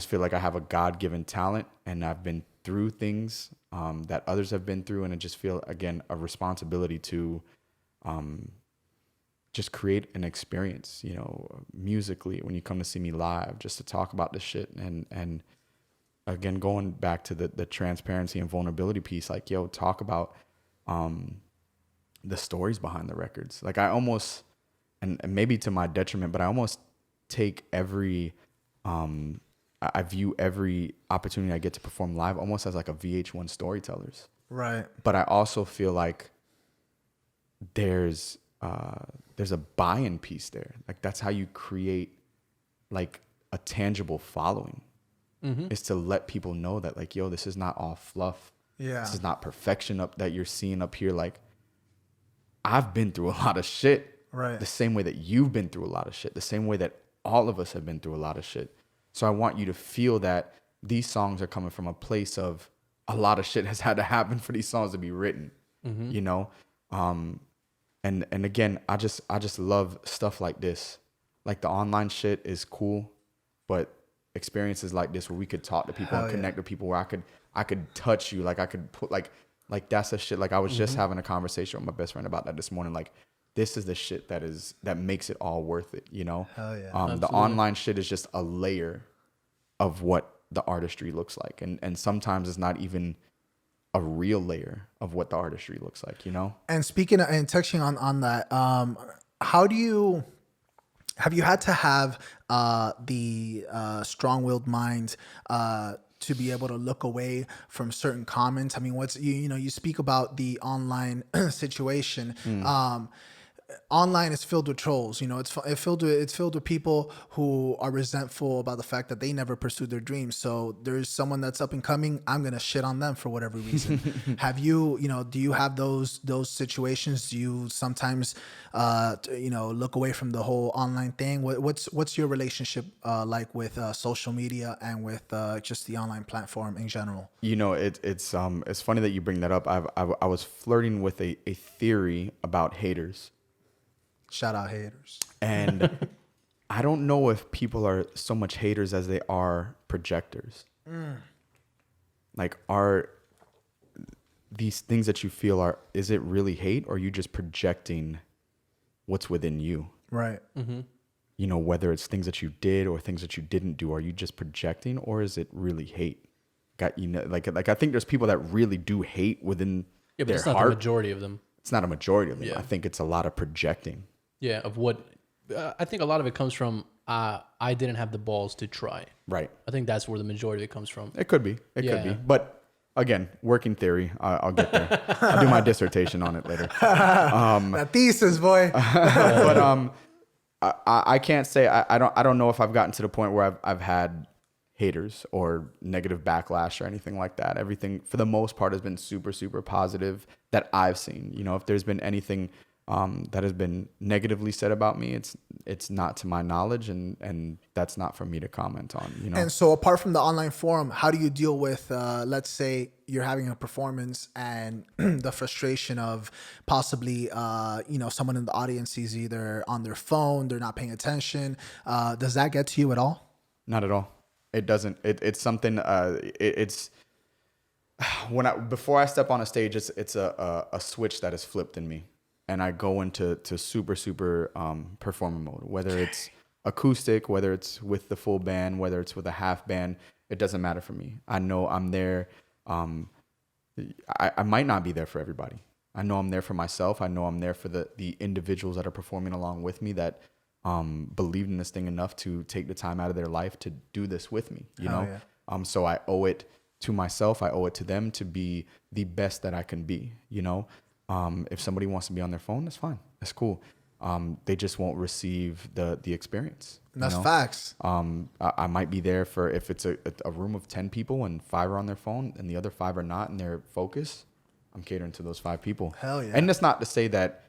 feel like I have a God-given talent, and I've been through things that others have been through, and I just feel, again, a responsibility to just create an experience, you know, musically, when you come to see me live, just to talk about this shit. And again, going back to the transparency and vulnerability piece, like, yo, talk about the stories behind the records. Like I almost, and maybe to my detriment, but I almost take every, I view every opportunity I get to perform live almost as like a VH1 storytellers. Right. But I also feel like there's a buy-in piece there. Like that's how you create like a tangible following, is to let people know that, like, yo, this is not all fluff. Yeah. This is not perfection up that you're seeing up here. Like I've been through a lot of shit. Right. The same way that you've been through a lot of shit, the same way that all of us have been through a lot of shit. So I want you to feel that these songs are coming from a place of a lot of shit has had to happen for these songs to be written, you know? And again, I just love stuff like this. Like the online shit is cool, but experiences like this where we could talk to people and connect with people, where I could touch you, like I could put like that's the shit. Like I was just having a conversation with my best friend about that this morning. Like this is the shit that makes it all worth it, you know? Hell yeah. The online shit is just a layer of what the artistry looks like, and sometimes it's not even a real layer of what the artistry looks like, you know? And speaking of, and touching on that, have you had to have the strong-willed mind to be able to look away from certain comments? I mean, you speak about the online situation. Online is filled with trolls. You know, it's filled with people who are resentful about the fact that they never pursued their dreams. So there's someone that's up and coming, I'm gonna shit on them for whatever reason. Have you, do you have those situations? Do you sometimes, look away from the whole online thing? What's your relationship like with social media and with just the online platform in general? You know, it's funny that you bring that up. I was flirting with a theory about haters. Shout out haters. And I don't know if people are so much haters as they are projectors. Like, are these things that you feel is it really hate, or are you just projecting what's within you? Right. You know, whether it's things that you did or things that you didn't do, are you just projecting, or is it really hate? Like I think there's people that really do hate within but their it's not heart. the majority of them. It's not a majority of them. Yeah. I think it's a lot of projecting. Yeah, of what I think a lot of it comes from. I didn't have the balls to try. Right. I think that's where the majority of it comes from. It could be. It could be. But again, working theory. I'll get there. I'll do my dissertation on it later. That thesis, boy. But I can't say I don't know if I've gotten to the point where I've had haters or negative backlash or anything like that. Everything for the most part has been super, super positive that I've seen. You know, if there's been anything that has been negatively said about me, it's not to my knowledge, and that's not for me to comment on, you know. And so apart from the online forum, how do you deal with, let's say you're having a performance and the frustration of possibly, someone in the audience is either on their phone, they're not paying attention. Does that get to you at all? Not at all. It doesn't. It's something. It's before I step on a stage, it's a switch that is flipped in me, and I go into super performer mode. Whether it's acoustic, whether it's with the full band, whether it's with a half band, it doesn't matter for me. I know I'm there. I might not be there for everybody. I know I'm there for myself. I know I'm there for the individuals that are performing along with me that believed in this thing enough to take the time out of their life to do this with me, you know? Yeah. So I owe it to myself. I owe it to them to be the best that I can be, you know? If somebody wants to be on their phone, that's fine. That's cool. They just won't receive the experience. And that's facts. I might be there for, if it's a room of 10 people and 5 are on their phone and the other 5 are not and they're focused, I'm catering to those 5 people. Hell yeah. And that's not to say that,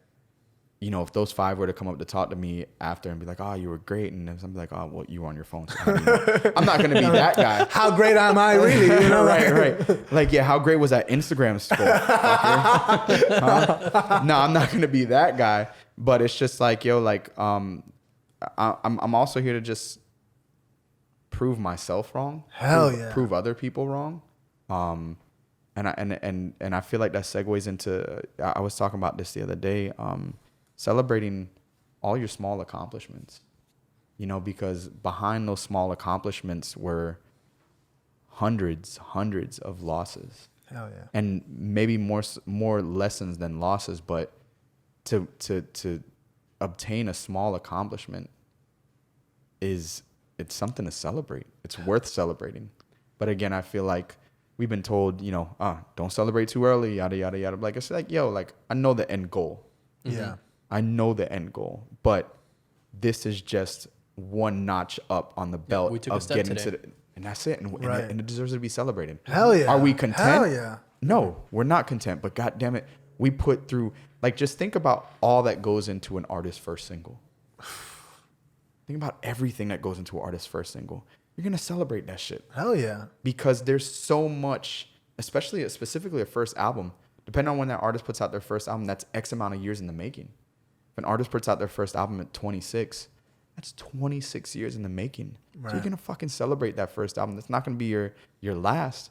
you know, if those 5 were to come up to talk to me after and be like, "Oh, you were great," and I'm like, "Oh, well, you were on your phone." So how do you know? I'm not going to be that guy. How great am I really? You know? Right. Like, yeah, how great was that Instagram score? Huh? No, I'm not going to be that guy. But it's just like, yo, like, I'm also here to just prove myself wrong. Prove other people wrong. And I feel like that segues into, I was talking about this the other day, celebrating all your small accomplishments, you know, because behind those small accomplishments were hundreds of losses. Hell yeah. And maybe more lessons than losses, but to obtain a small accomplishment it's something to celebrate. It's worth celebrating. But again, I feel like we've been told, you know, don't celebrate too early, yada, yada, yada. Like, it's like, yo, like, I know the end goal. Yeah. I know the end goal, but this is just one notch up on the belt we took a of step getting today. to and that's it. And, Right. and it deserves to be celebrated. Hell yeah. Are we content? Hell yeah. No, we're not content, but God damn it, we put through, like, just think about all that goes into an artist's first single. Think about everything that goes into an artist's first single. You're going to celebrate that shit. Hell yeah. Because there's so much, specifically a first album, depending on when that artist puts out their first album, that's X amount of years in the making. If an artist puts out their first album at 26, that's 26 years in the making. Right. So you're going to fucking celebrate that first album. That's not going to be your last,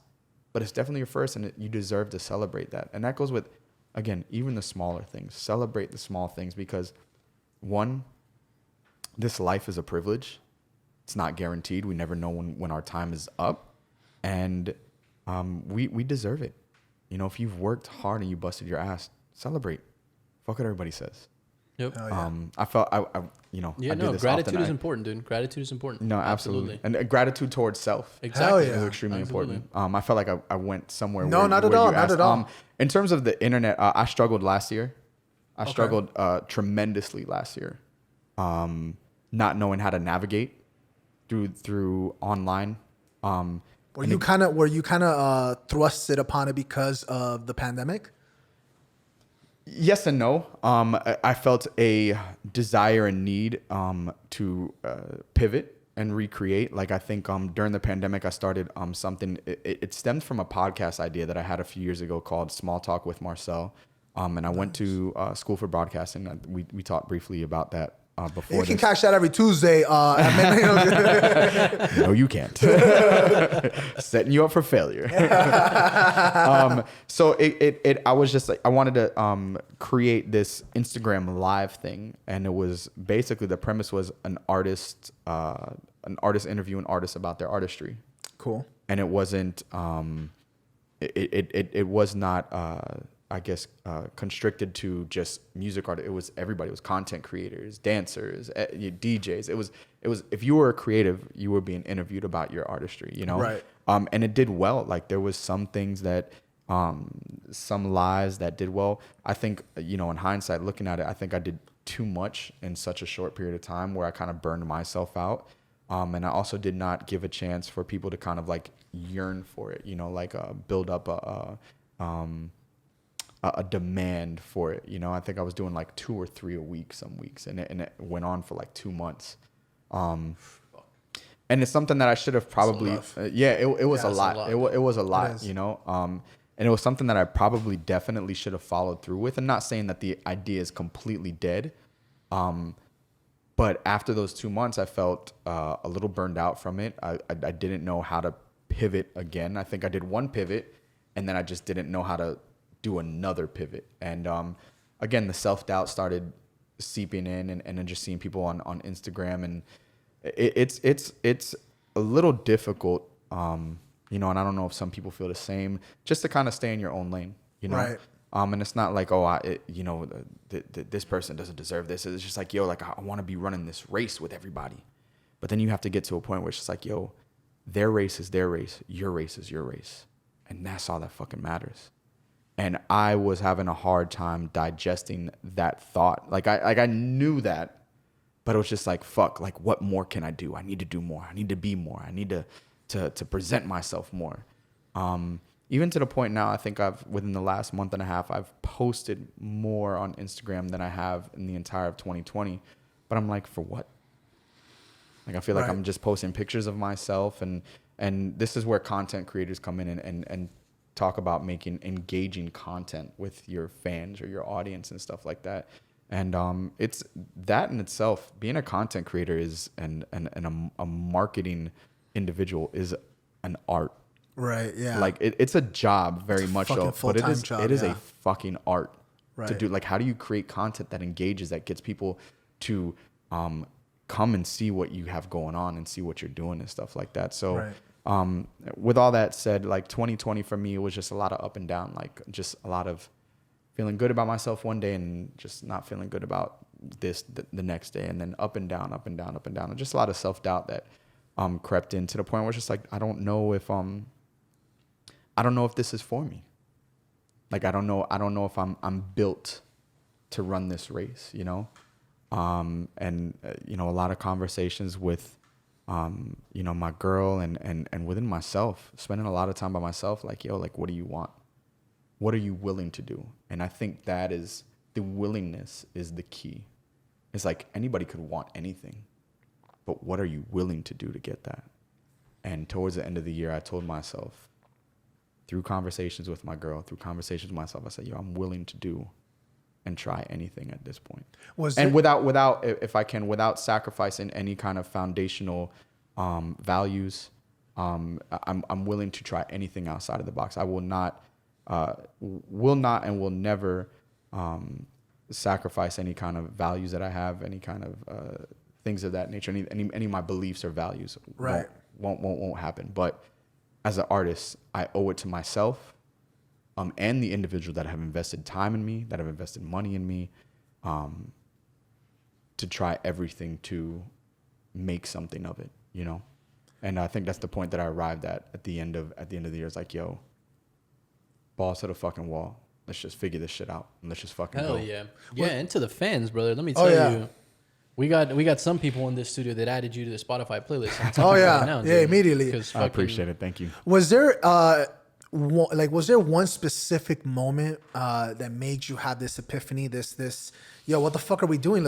but it's definitely your first, and you deserve to celebrate that. And that goes with, again, even the smaller things. Celebrate the small things because, one, this life is a privilege. It's not guaranteed. We never know when our time is up. And we deserve it. You know, if you've worked hard and you busted your ass, celebrate. Fuck what everybody says. Yep. Yeah. I felt, I do this gratitude often. is important, dude. Gratitude is important. No, absolutely. And gratitude towards self. Exactly. Hell yeah. Is extremely Absolutely. important. I felt like I went somewhere. No, where, not at where all, you not asked. at all. In terms of the internet, I struggled last year. I struggled tremendously last year, not knowing how to navigate through online. Were you kind of thrusted upon it because of the pandemic? Yes and no. I felt a desire and need to pivot and recreate. Like, I think during the pandemic, I started something. It stemmed from a podcast idea that I had a few years ago called Small Talk with Marcel. And I went to school for broadcasting. We talked briefly about that before. You can catch that every Tuesday at midnight. No, you can't. Setting you up for failure. So I was just like, I wanted to create this Instagram live thing, and it was basically, the premise was an artist interviewing artists about their artistry. Cool. And it wasn't it was not I guess, constricted to just music art. It was everybody. It was content creators, dancers, DJs. It was if you were a creative, you were being interviewed about your artistry, you know? Right. And it did well. Like there was some things that, some lives that did well. I think, you know, in hindsight, looking at it, I think I did too much in such a short period of time where I kind of burned myself out. And I also did not give a chance for people to kind of like yearn for it, you know, like build up a demand for it. You know, I think I was doing like 2 or 3 a week some weeks, and it went on for like 2 months. And it's something that I should have probably, it was a lot. It was a lot, you know? And it was something that I probably definitely should have followed through with. And not saying that the idea is completely dead. But after those 2 months, I felt a little burned out from it. I didn't know how to pivot again. I think I did one pivot, and then I just didn't know how to do another pivot. And again, the self-doubt started seeping in, and then just seeing people on Instagram, and it's a little difficult, you know, and I don't know if some people feel the same, just to kind of stay in your own lane, you know? Right. And it's not like, you know, this person doesn't deserve this. It's just like, yo, like I want to be running this race with everybody. But then you have to get to a point where it's just like, yo, their race is their race. Your race is your race. And that's all that fucking matters. And I was having a hard time digesting that thought. Like I knew that, but it was just like, fuck, like what more can I do? I need to do more. I need to be more. I need to present myself more. Even to the point now, I think within the last month and a half, I've posted more on Instagram than I have in the entire of 2020. But I'm like, for what? Like, I feel like I'm just posting pictures of myself. And this is where content creators come in and talk about making engaging content with your fans or your audience and stuff like that. And it's that in itself, being a content creator is and a marketing individual is an art. Right. Yeah. Like it's a job, very much so, but it is a fucking art to do. Like, how do you create content that engages, that gets people to come and see what you have going on and see what you're doing and stuff like that. So, with all that said, like 2020 for me, it was just a lot of up and down, like just a lot of feeling good about myself one day and just not feeling good about this the next day, and then up and down, up and down, up and down, and just a lot of self-doubt that crept in to the point where it's just like, I don't know if this is for me. Like, I don't know if I'm built to run this race, you know? And you know, a lot of conversations with, you know, my girl and within myself, spending a lot of time by myself, like, yo, like, what do you want? What are you willing to do? And I think that is, the willingness is the key. It's like anybody could want anything, but what are you willing to do to get that? And towards the end of the year, I told myself, through conversations with my girl, through conversations with myself, I said, yo, I'm willing to do and try anything at this point. Without sacrificing any kind of foundational values, I'm willing to try anything outside of the box. I will not and will never sacrifice any kind of values that I have, any kind of things of that nature. Any of my beliefs or values won't happen. But as an artist, I owe it to myself and the individual that have invested time in me, that have invested money in me, to try everything to make something of it, you know? And I think that's the point that I arrived at the end of the year. It's like, yo, balls to the fucking wall. Let's just figure this shit out. And let's just fucking go. Hell yeah. Yeah, and to the fans, brother, let me tell you. We got some people in this studio that added you to the Spotify playlist. Right now, immediately. I appreciate it. Thank you. Was there one specific moment that made you have this epiphany? This yo, what the fuck are we doing?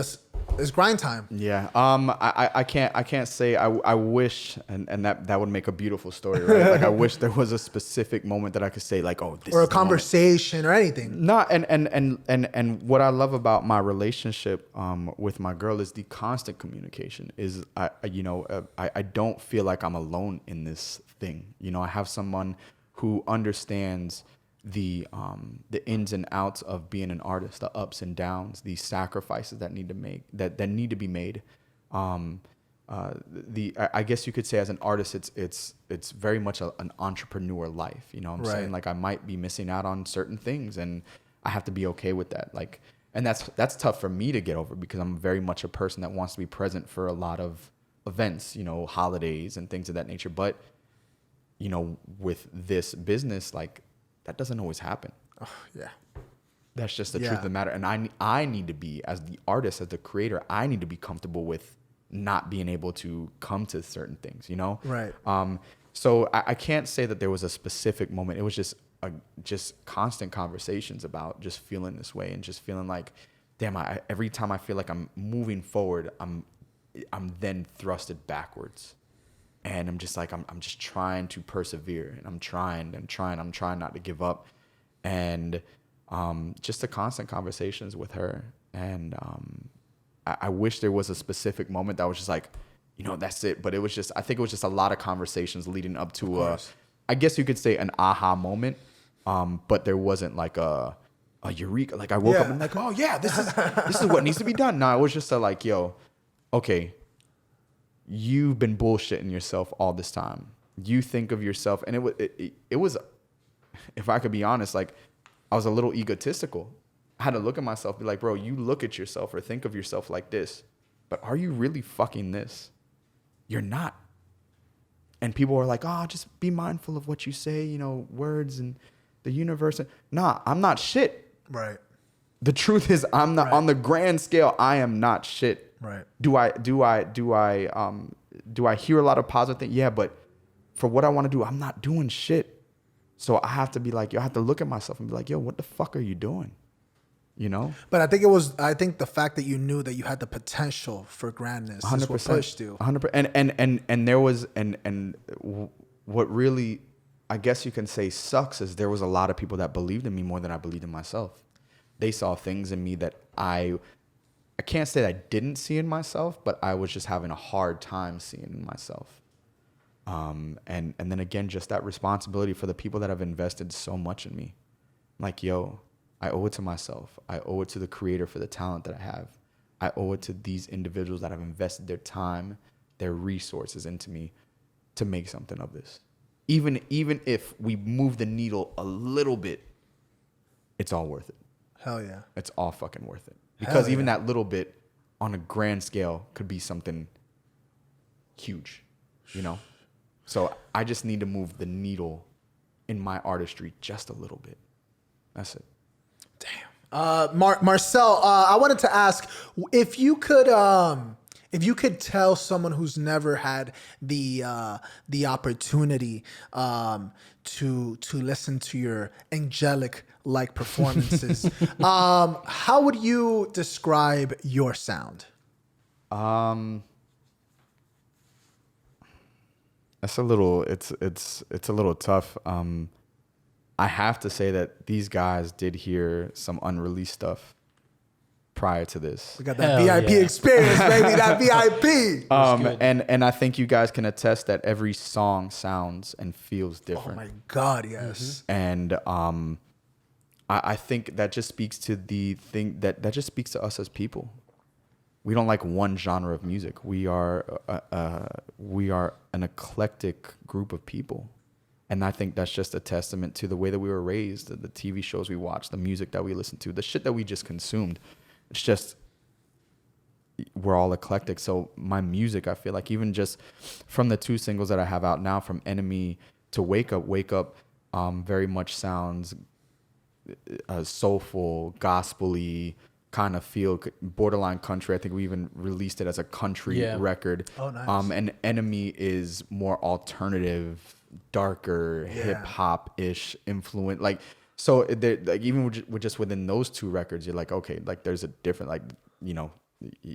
It's grind time. Yeah. I can't say. I wish, and that would make a beautiful story, right? Like, I wish there was a specific moment that I could say, like, oh, this or is a conversation or anything. No, and what I love about my relationship with my girl is the constant communication. Is I don't feel like I'm alone in this thing. You know, I have someone who understands the ins and outs of being an artist, the ups and downs, the sacrifices that need to be made. I guess you could say, as an artist, it's very much an entrepreneur life. You know what I'm saying? Like, I might be missing out on certain things, and I have to be okay with that. Like, and that's tough for me to get over because I'm very much a person that wants to be present for a lot of events, you know, holidays and things of that nature. But, you know, with this business, like that doesn't always happen. Oh, yeah. That's just the truth of the matter. And I need to be, as the artist, as the creator, I need to be comfortable with not being able to come to certain things, you know? Right. So I can't say that there was a specific moment. It was just constant conversations about just feeling this way and just feeling like, damn, every time I feel like I'm moving forward, I'm then thrusted backwards. And I'm just like, I'm just trying to persevere, and I'm trying not to give up. And just the constant conversations with her. And I wish there was a specific moment that was just like, you know, that's it. But I think it was just a lot of conversations leading up to I guess you could say an aha moment. But there wasn't like a eureka. Like I woke up and like, oh yeah, this is what needs to be done. No, it was just like, yo, okay, you've been bullshitting yourself all this time. You think of yourself, and it was, if I could be honest, like I was a little egotistical. I had to look at myself, be like, bro, you look at yourself or think of yourself like this, but are you really fucking this? You're not. And people are like, oh, just be mindful of what you say, you know, words and the universe. Nah, I'm not shit. Right. The truth is, I'm not on the grand scale. I am not shit. Right. Do I hear a lot of positive things? Yeah, but for what I want to do, I'm not doing shit. So I have to be like, yo, I have to look at myself and be like, yo, what the fuck are you doing? You know? But I think the fact that you knew that you had the potential for grandness 100%, is what pushed you. 100%. And there was, and what really, I guess you can say sucks is there was a lot of people that believed in me more than I believed in myself. They saw things in me that I can't say that I didn't see in myself, but I was just having a hard time seeing in myself. And then again, just that responsibility for the people that have invested so much in me. Like, yo, I owe it to myself. I owe it to the creator for the talent that I have. I owe it to these individuals that have invested their time, their resources into me to make something of this. Even if we move the needle a little bit, it's all worth it. Hell yeah. It's all fucking worth it. Because even that little bit on a grand scale could be something huge, you know? So I just need to move the needle in my artistry just a little bit. That's it. Damn. Marcel, I wanted to ask if you could tell someone who's never had the opportunity to listen to your angelic like performances, how would you describe your sound? That's a little. It's a little tough. I have to say that these guys did hear some unreleased stuff prior to this. We got that VIP experience, baby. That VIP. And I think you guys can attest that every song sounds and feels different. Oh my God, yes. And I think that just speaks to the thing that just speaks to us as people. We don't like one genre of music. We are an eclectic group of people. And I think that's just a testament to the way that we were raised, the TV shows we watched, the music that we listened to, the shit that we just consumed. It's just, we're all eclectic. So my music, I feel like even just from the 2 singles that I have out now, from Enemy to Wake Up very much sounds soulful, gospel-y, kind of feel borderline country. I think we even released it as a country record. Oh, nice. And Enemy is more alternative, darker, hip hop ish influence. Like, so like even with just within those 2 records, you're like, okay, like there's a different, like, you know,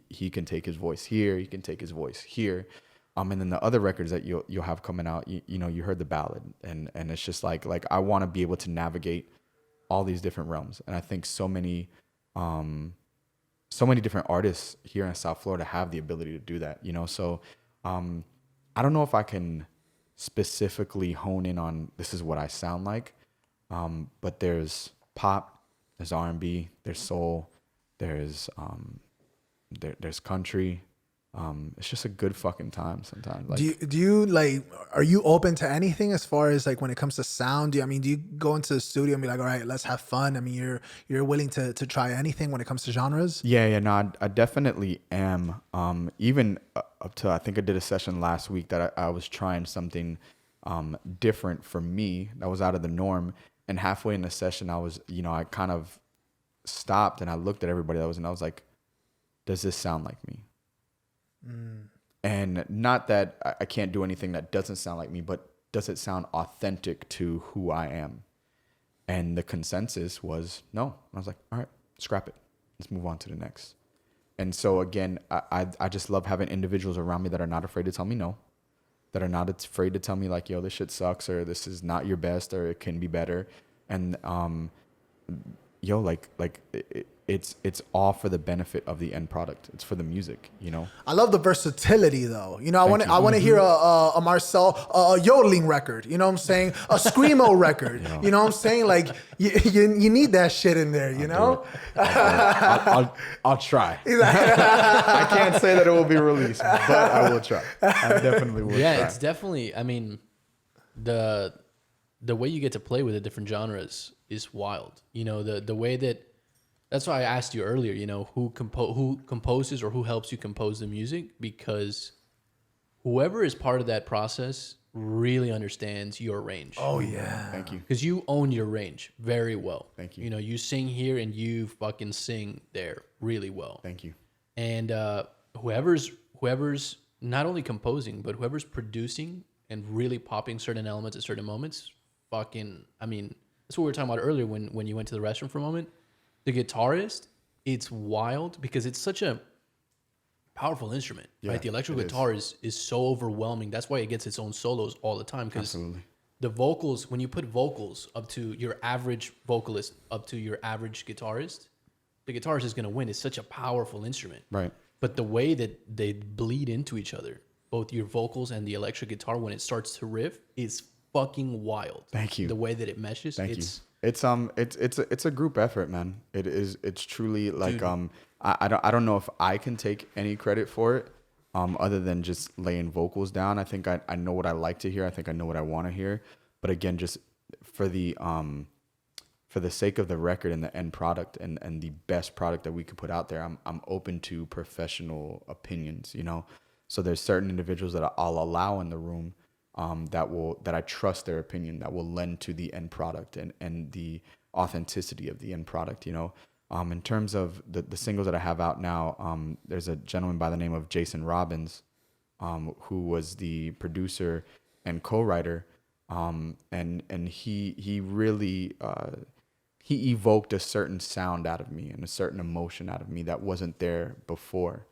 he can take his voice here, he can take his voice here. And then the other records that you'll have coming out, you know, you heard the ballad, and it's just like I want to be able to navigate all these different realms. And I think so many different artists here in South Florida have the ability to do that, you know? So I don't know if I can specifically hone in on this is what I sound like, but there's pop, there's R&B, there's soul, there's country, It's just a good fucking time sometimes. Like, Do you like, are you open to anything as far as like when it comes to sound? Do you go into the studio and be like, all right, let's have fun? I mean, you're willing to try anything when it comes to genres? yeah, no, I definitely am. Even up to, I think I did a session last week that I was trying something different for me that was out of the norm. And halfway in the session, I kind of stopped and I looked at everybody that was, and I was like, does this sound like me? And not that I can't do anything that doesn't sound like me, but does it sound authentic to who I am? And the consensus was no. I was like, all right, scrap it. Let's move on to the next. And so again, I just love having individuals around me that are not afraid to tell me no, that are not afraid to tell me like, yo, this shit sucks, or this is not your best, or it can be better. And it's all for the benefit of the end product. It's for the music, you know. I love the versatility, though. You know, I want to hear a Marcel a yodeling record. You know what I'm saying? A screamo record. You know what I'm saying? Like you need that shit in there. You know? I'll try. I can't say that it will be released, but I will try. I definitely will. Yeah, try. it's definitely. I mean, the way you get to play with the different genres is wild. You know, the way that. That's why I asked you earlier, you know, who composes or who helps you compose the music, because whoever is part of that process really understands your range. Oh yeah. Thank you. Because you own your range very well. Thank you. You know, you sing here and you fucking sing there really well. Thank you. And whoever's not only composing, but whoever's producing and really popping certain elements at certain moments, fucking, I mean, that's what we were talking about earlier when you went to the restroom for a moment. The guitarist, it's wild because it's such a powerful instrument, right? The electrical guitar is so overwhelming. That's why it gets its own solos all the time. Because the vocals, when you put vocals up to your average vocalist, up to your average guitarist, the guitarist is going to win. It's such a powerful instrument. Right. But the way that they bleed into each other, both your vocals and the electric guitar, when it starts to riff, is fucking wild. Thank you. The way that it meshes. Thank you. It's a group effort, man. It's truly like, dude. I don't know if I can take any credit for it, other than just laying vocals down. I think I know what I like to hear. I think I know what I want to hear. But again, just for the sake of the record and the end product and the best product that we could put out there, I'm open to professional opinions, you know? So there's certain individuals that I'll allow in the room, that I trust their opinion, that will lend to the end product and the authenticity of the end product, you know. In terms of the singles that I have out now, there's a gentleman by the name of Jason Robbins, who was the producer and co-writer, and he really he evoked a certain sound out of me and a certain emotion out of me that wasn't there before,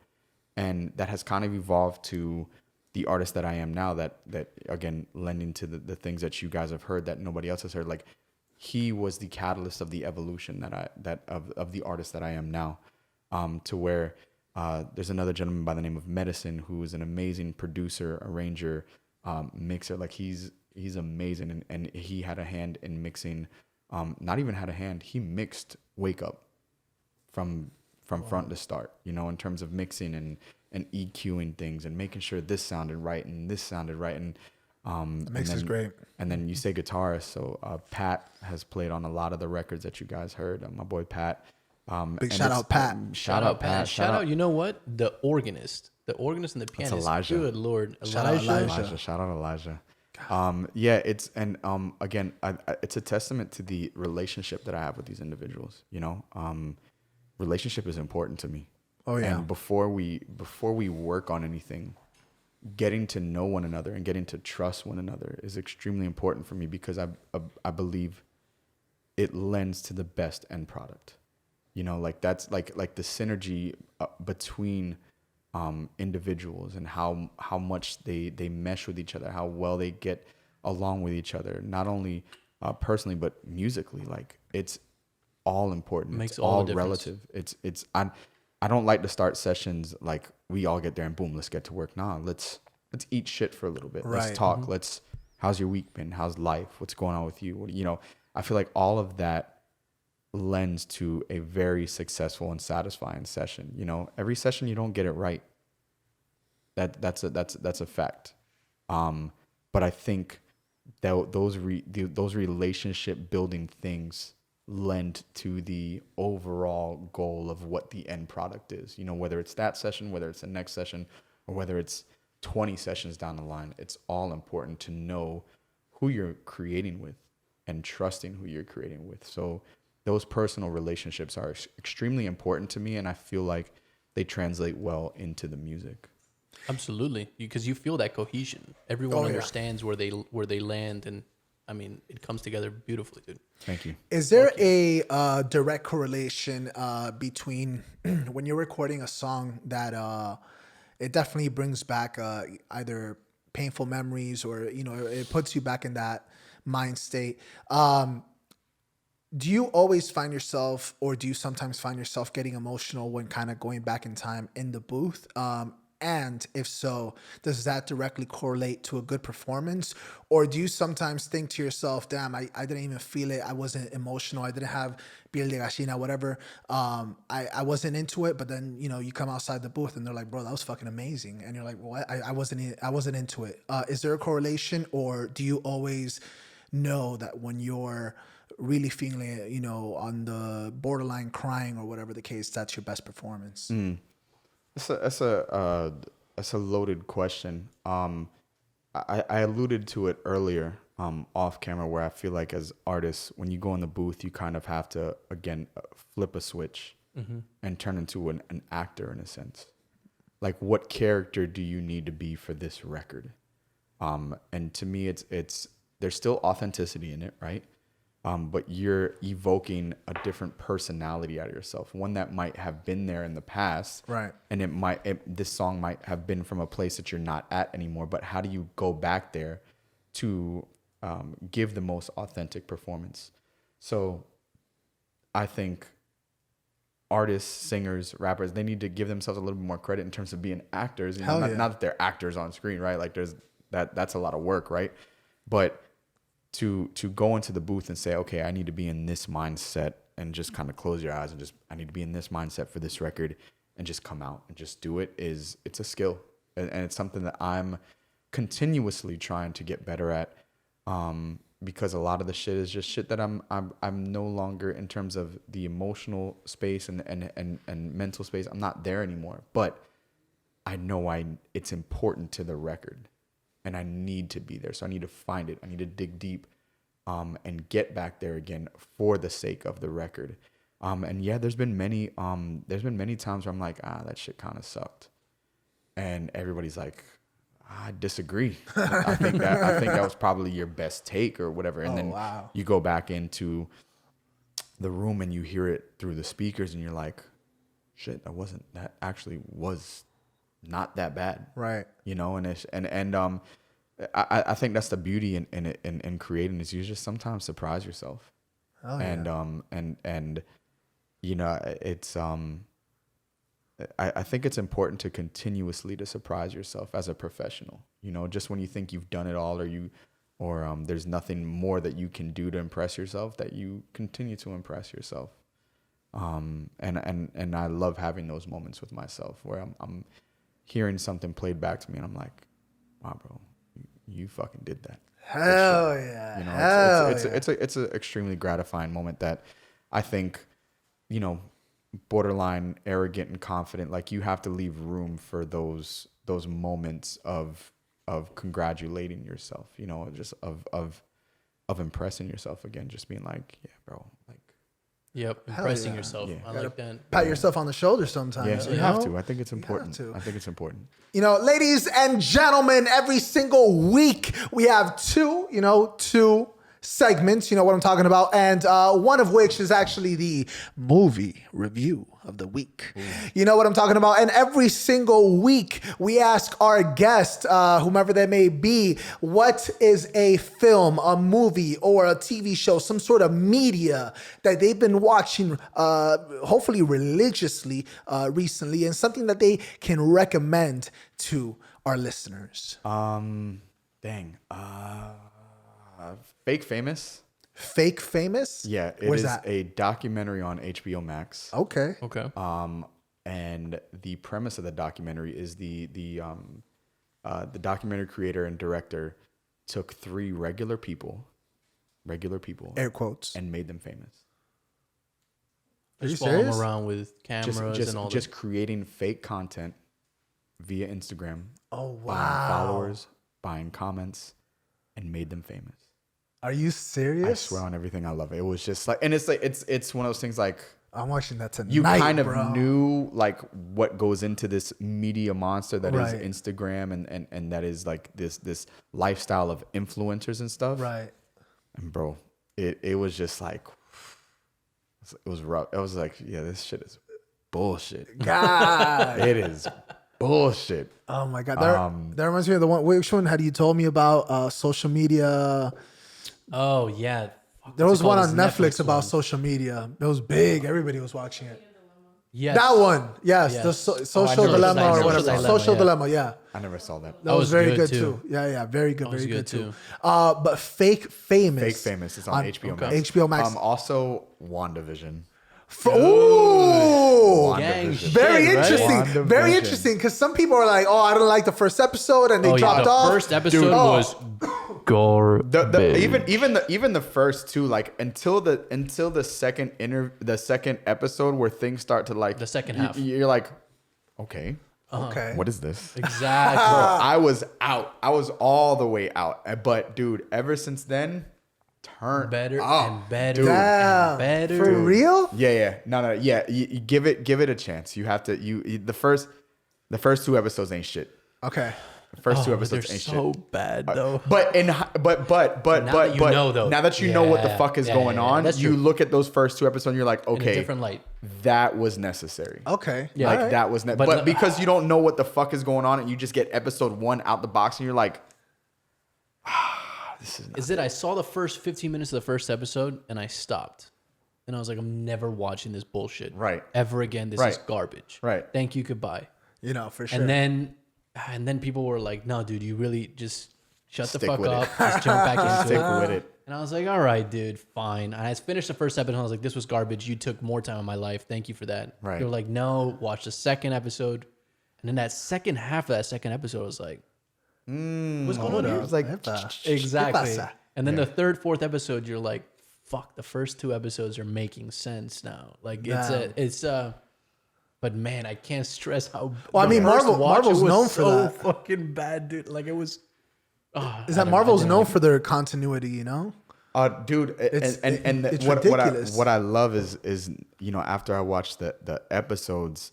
and that has kind of evolved to the artist that I am now, that again, lending to the things that you guys have heard that nobody else has heard. Like, he was the catalyst of the evolution of the artist that I am now, to where there's another gentleman by the name of Medicine, who is an amazing producer, arranger, mixer. Like, he's amazing, and he had a hand in mixing. Not even had a hand, he mixed Wake Up from front to start, you know, in terms of mixing and EQing things and making sure this sounded right and this sounded right. And the mix is great. And then you say guitarist, so Pat has played on a lot of the records that you guys heard. My boy Pat. Big shout out Pat. Shout out Pat. Shout out, you know what? The organist and the pianist. That's Elijah. Good Lord. Shout out Elijah. Shout out Elijah. Yeah, it's, and again, it's a testament to the relationship that I have with these individuals. You know, relationship is important to me. Oh yeah. And before we work on anything, getting to know one another and getting to trust one another is extremely important for me, because I believe it lends to the best end product. You know, like that's like the synergy between individuals and how much they mesh with each other, how well they get along with each other, not only personally but musically. Like, it's all important. Makes it's all all the difference. relative. I don't like to start sessions like we all get there and boom, let's get to work. Nah, let's eat shit for a little bit. Right. Let's talk. Mm-hmm. How's your week been? How's life? What's going on with you? You know, I feel like all of that lends to a very successful and satisfying session. You know, every session you don't get it right. That's a fact. But I think that those relationship building things lend to the overall goal of what the end product is. You know, whether it's that session, whether it's the next session, or whether it's 20 sessions down the line, it's all important to know who you're creating with and trusting who you're creating with. So those personal relationships are extremely important to me, and I feel like they translate well into the music. Absolutely, because you feel that cohesion. Everyone understands where they land, and I mean, it comes together beautifully, dude. Thank you. Is there a direct correlation between when you're recording a song that it definitely brings back either painful memories or, you know, it puts you back in that mind state? Do you always find yourself, or do you sometimes find yourself getting emotional when kind of going back in time in the booth? And if so, does that directly correlate to a good performance? Or do you sometimes think to yourself, damn, I didn't even feel it. I wasn't emotional. I didn't have piel de gallina, whatever. I wasn't into it. But then, you know, you come outside the booth and they're like, bro, that was fucking amazing. And you're like, well, I wasn't into it. Is there a correlation, or do you always know that when you're really feeling it, you know, on the borderline crying or whatever the case, that's your best performance? That's a loaded question. I alluded to it earlier off camera, where I feel like as artists, when you go in the booth, you kind of have to, again, flip a switch and turn into an actor in a sense. Like, what character do you need to be for this record? And to me, it's there's still authenticity in it, right? But you're evoking a different personality out of yourself, one that might have been there in the past, right? And this song might have been from a place that you're not at anymore. But how do you go back there to give the most authentic performance? So I think artists, singers, rappers, they need to give themselves a little bit more credit in terms of being actors. You know, not that they're actors on screen, right? Like that's a lot of work, right? But to go into the booth and say, okay, I need to be in this mindset, and just kind of close your eyes and just, I need to be in this mindset for this record, and just come out and just do it, it's a skill. And it's something that I'm continuously trying to get better at. Because a lot of the shit is just shit that I'm no longer, in terms of the emotional space and mental space, I'm not there anymore. But I know it's important to the record, and I need to be there. So I need to find it. I need to dig deep, and get back there again for the sake of the record. And yeah, there's been many times where I'm like, that shit kind of sucked, and everybody's like, I disagree. I think that was probably your best take or whatever. And then you go back into the room and you hear it through the speakers, and you're like, shit, that actually was not that bad. Right. You know, and I think that's the beauty in creating, is you just sometimes surprise yourself. Oh, yeah. And you know, it's I think it's important to continuously to surprise yourself as a professional. You know, just when you think you've done it all, or there's nothing more that you can do to impress yourself, that you continue to impress yourself. And I love having those moments with myself where I'm hearing something played back to me, and I'm like, wow, bro, you fucking did that. Hell yeah. You know, it's an extremely gratifying moment that I think, you know, borderline arrogant and confident, like, you have to leave room for those moments of congratulating yourself, you know, just of impressing yourself again, just being like, yeah, bro, like, yep, impressing yourself. I like that. Pat yourself on the shoulder sometimes. Yeah, you have to. I think it's important. I think it's important. You know, ladies and gentlemen, every single week we have two segments, you know what I'm talking about, and one of which is actually the movie review of the week. You know what I'm talking about. And every single week we ask our guest, whomever they may be, what is a film, a movie, or a TV show, some sort of media that they've been watching, hopefully religiously, recently, and something that they can recommend to our listeners. Fake Famous. Fake Famous? Yeah, it is a documentary on HBO Max. Okay. Okay. And the premise of the documentary is the the documentary creator and director took 3 regular people, Air quotes. and made them famous. Are you Just follow them serious? around with cameras and all Just creating fake content via Instagram, Oh buying wow. followers, buying comments, and made them famous. Are you serious? I swear on everything, I love it. It was just like, and it's like it's one of those things like I'm watching that tonight. you kind of bro. knew like what goes into this media monster that is Right. Instagram and that is like this lifestyle of influencers and stuff. Right. And bro, it was just like it was rough. It was like, yeah, this shit is bullshit. God. It is bullshit. Oh my God. That reminds me of the one. Which one had you told me about? Social media. Oh yeah. There What's was it one called? on This Netflix about one. social media. It was big. Everybody was watching it. Yes. That one. Yes. Yes. The social never dilemma saw or that. whatever. Social Social dilemma, dilemma. Yeah. I never saw that. That was was very good, good too. too. Yeah. Very good. That was Very good good, too. But Fake Famous. Fake Famous is on HBO Max. HBO Max. Also WandaVision. Ooh. Gang WandaVision. shit, Very right? interesting. Very WandaVision. interesting. Because some people are like, "Oh, I don't like the first episode," and they dropped the off. first episode Dude. was Even the first 2, like until the second episode where things start to like The second half. you're like, okay, Okay. what is this? exactly. Bro, I was out. I was all the way out. But dude, ever since then, turn better up. and better Damn. and better. For real? Yeah. No. Yeah, you give it a chance. You have to. The first 2 episodes ain't shit. Okay. The first 2 They're episodes ain't so shit. bad though. But now that you know, though. now that you know what the Yeah, fuck is yeah, going yeah, on, that's you true. look at those first 2 episodes and you're like, In a okay, different light. that was necessary. Okay. Yeah. Like All right. that was But but no- because you don't know what the fuck is going on and you just get episode 1 out the box and you're like, this is not Is it? I saw the first 15 minutes of the first episode and I stopped, and I was like, I'm never watching this bullshit. Right. Ever again. This Right. is garbage. Right. Thank you. Goodbye. For sure. And then people were like, no, dude, you really just shut the Stick fuck with it. up. Just jump back into stick it. with it. And I was like, all right, dude, fine. And I finished the first episode and I was like, this was garbage. You took more time in my life. Thank you for that. Right. They were like, no, watch the second episode. And then that second half of that second episode was like, what's going on here? It was like, Exactly. pasa? And then the third, fourth episode, you're like, fuck, the first 2 episodes are making sense now. Like but man, I can't stress how. Well, I the mean, first Marvel's it was known for so that. fucking bad, dude. Like it was. Is that Marvel's known for their continuity, you know? dude, It's what ridiculous. I love is after I watched the episodes,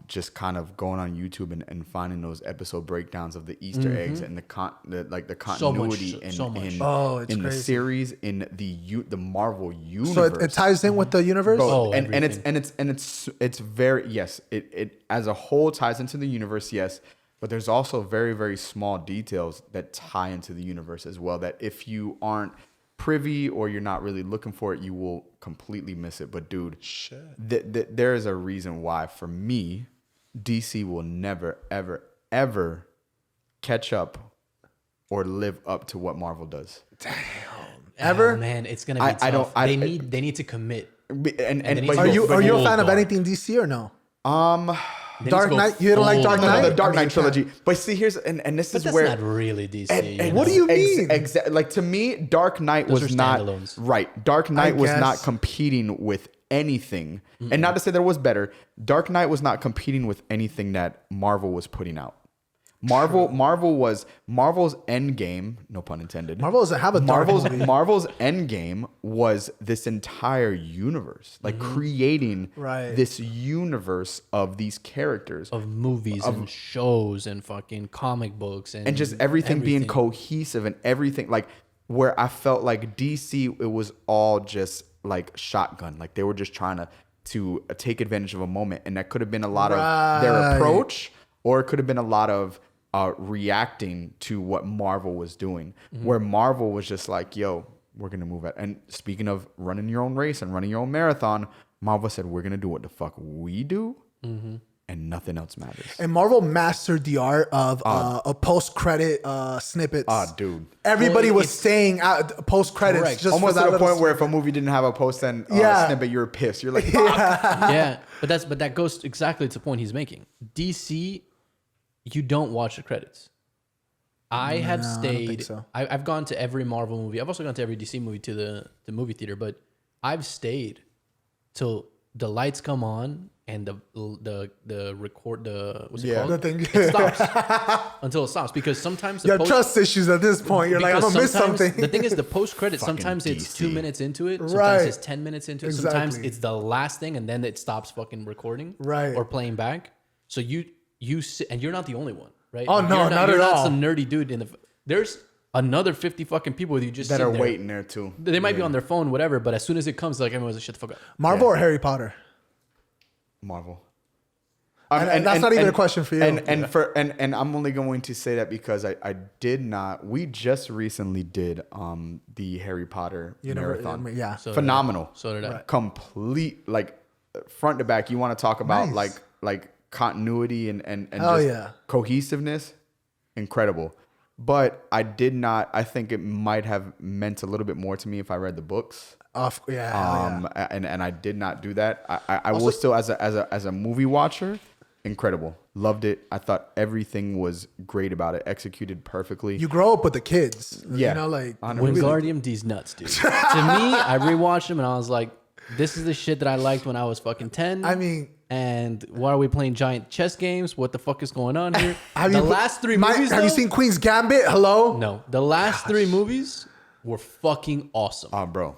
just kind of going on YouTube and finding those episode breakdowns of the Easter eggs and the continuity so much. in Oh, it's in the crazy. series in the Marvel universe. So it ties in with the universe? Bro, Oh, and everything. it's very, yes, it as a whole ties into the universe, yes, but there's also very, very small details that tie into the universe as well that if you aren't privy or you're not really looking for it, you will completely miss it. But dude, there is a reason why for me DC will never ever ever catch up or live up to what Marvel does. Ever? Oh, man, it's gonna be tough. They need to commit. And then but Are you but a Hold fan of on. anything DC or no? They need Dark to go Knight? You don't like full- Dark no, Knight? the Dark I mean, Knight trilogy. But see, here's and this But is that's where not really DC. and What do you mean? Exactly. Like to me, Dark Knight Those was are not standalones. right. Dark Knight was not guess. competing with anything, and not to say that it was better. Dark Knight was not competing with anything that Marvel was putting out. Marvel's Endgame, no pun intended. Marvel doesn't have a dark movie. Marvel's Endgame was this entire universe, like creating Right. this universe of these characters. of movies and shows and fucking comic books and And just everything being cohesive and everything like where I felt like DC, it was all just like shotgun. Like they were just trying to take advantage of a moment. And that could have been a lot of their Right. approach, or it could have been a lot of reacting to what Marvel was doing, where Marvel was just like, yo, we're going to move it. And speaking of running your own race and running your own marathon, Marvel said, we're going to do what the fuck we do. And nothing else matters. And Marvel mastered the art of a post-credit snippets. Dude. Everybody Well, was it's- saying post-credits Correct. just Almost for that to the little point where if a movie didn't have a post-end Yeah. snippet, you're pissed. You're like, fuck. Yeah, but that goes exactly to the point he's making. DC, you don't watch the credits. I have No, I don't stayed. think so. I've gone to every Marvel movie. I've also gone to every DC movie to the movie theater, but I've stayed till the lights come on and the record what's it called? The thing. It stops until it stops because sometimes You have trust issues at this point. You're like, I'm because gonna miss sometimes- something. The thing is, the post credit Fucking sometimes it's DC. 2 minutes into it, sometimes Right. it's 10 minutes into it, sometimes Exactly. it's the last thing and then it stops fucking recording, Right. or playing back. So you sit, and you're not the only one, right? Oh, no, you're not you're at not all. some nerdy dude in the. There's another 50 fucking people with you just that sitting are there. waiting there too. They might be on their phone, whatever, but as soon as it comes, like everyone's like, shut the fuck up. Marvel Yeah. or Harry Potter? Marvel. And that's not even a question for you. And I'm only going to say that because I did not. We just recently did the Harry Potter marathon. Yeah. So Phenomenal. So did I. Right. Complete, like front to back. You want to talk about Nice. like continuity and Hell just yeah. cohesiveness? Incredible. But I did not. I think it might have meant a little bit more to me if I read the books. Yeah. And I did not do that. I will still as a movie watcher, incredible. Loved it. I thought everything was great about it. Executed perfectly. You grow up with the kids. Yeah. You know, like 100%. Wingardium D's nuts, dude. To me, I rewatched them and I was like, this is the shit that I liked when I was fucking 10. I mean, and why are we playing giant chess games? What the fuck is going on here? have The you last three movies, Have you though? seen Queen's Gambit? Hello. No, the last three movies were fucking awesome. Bro.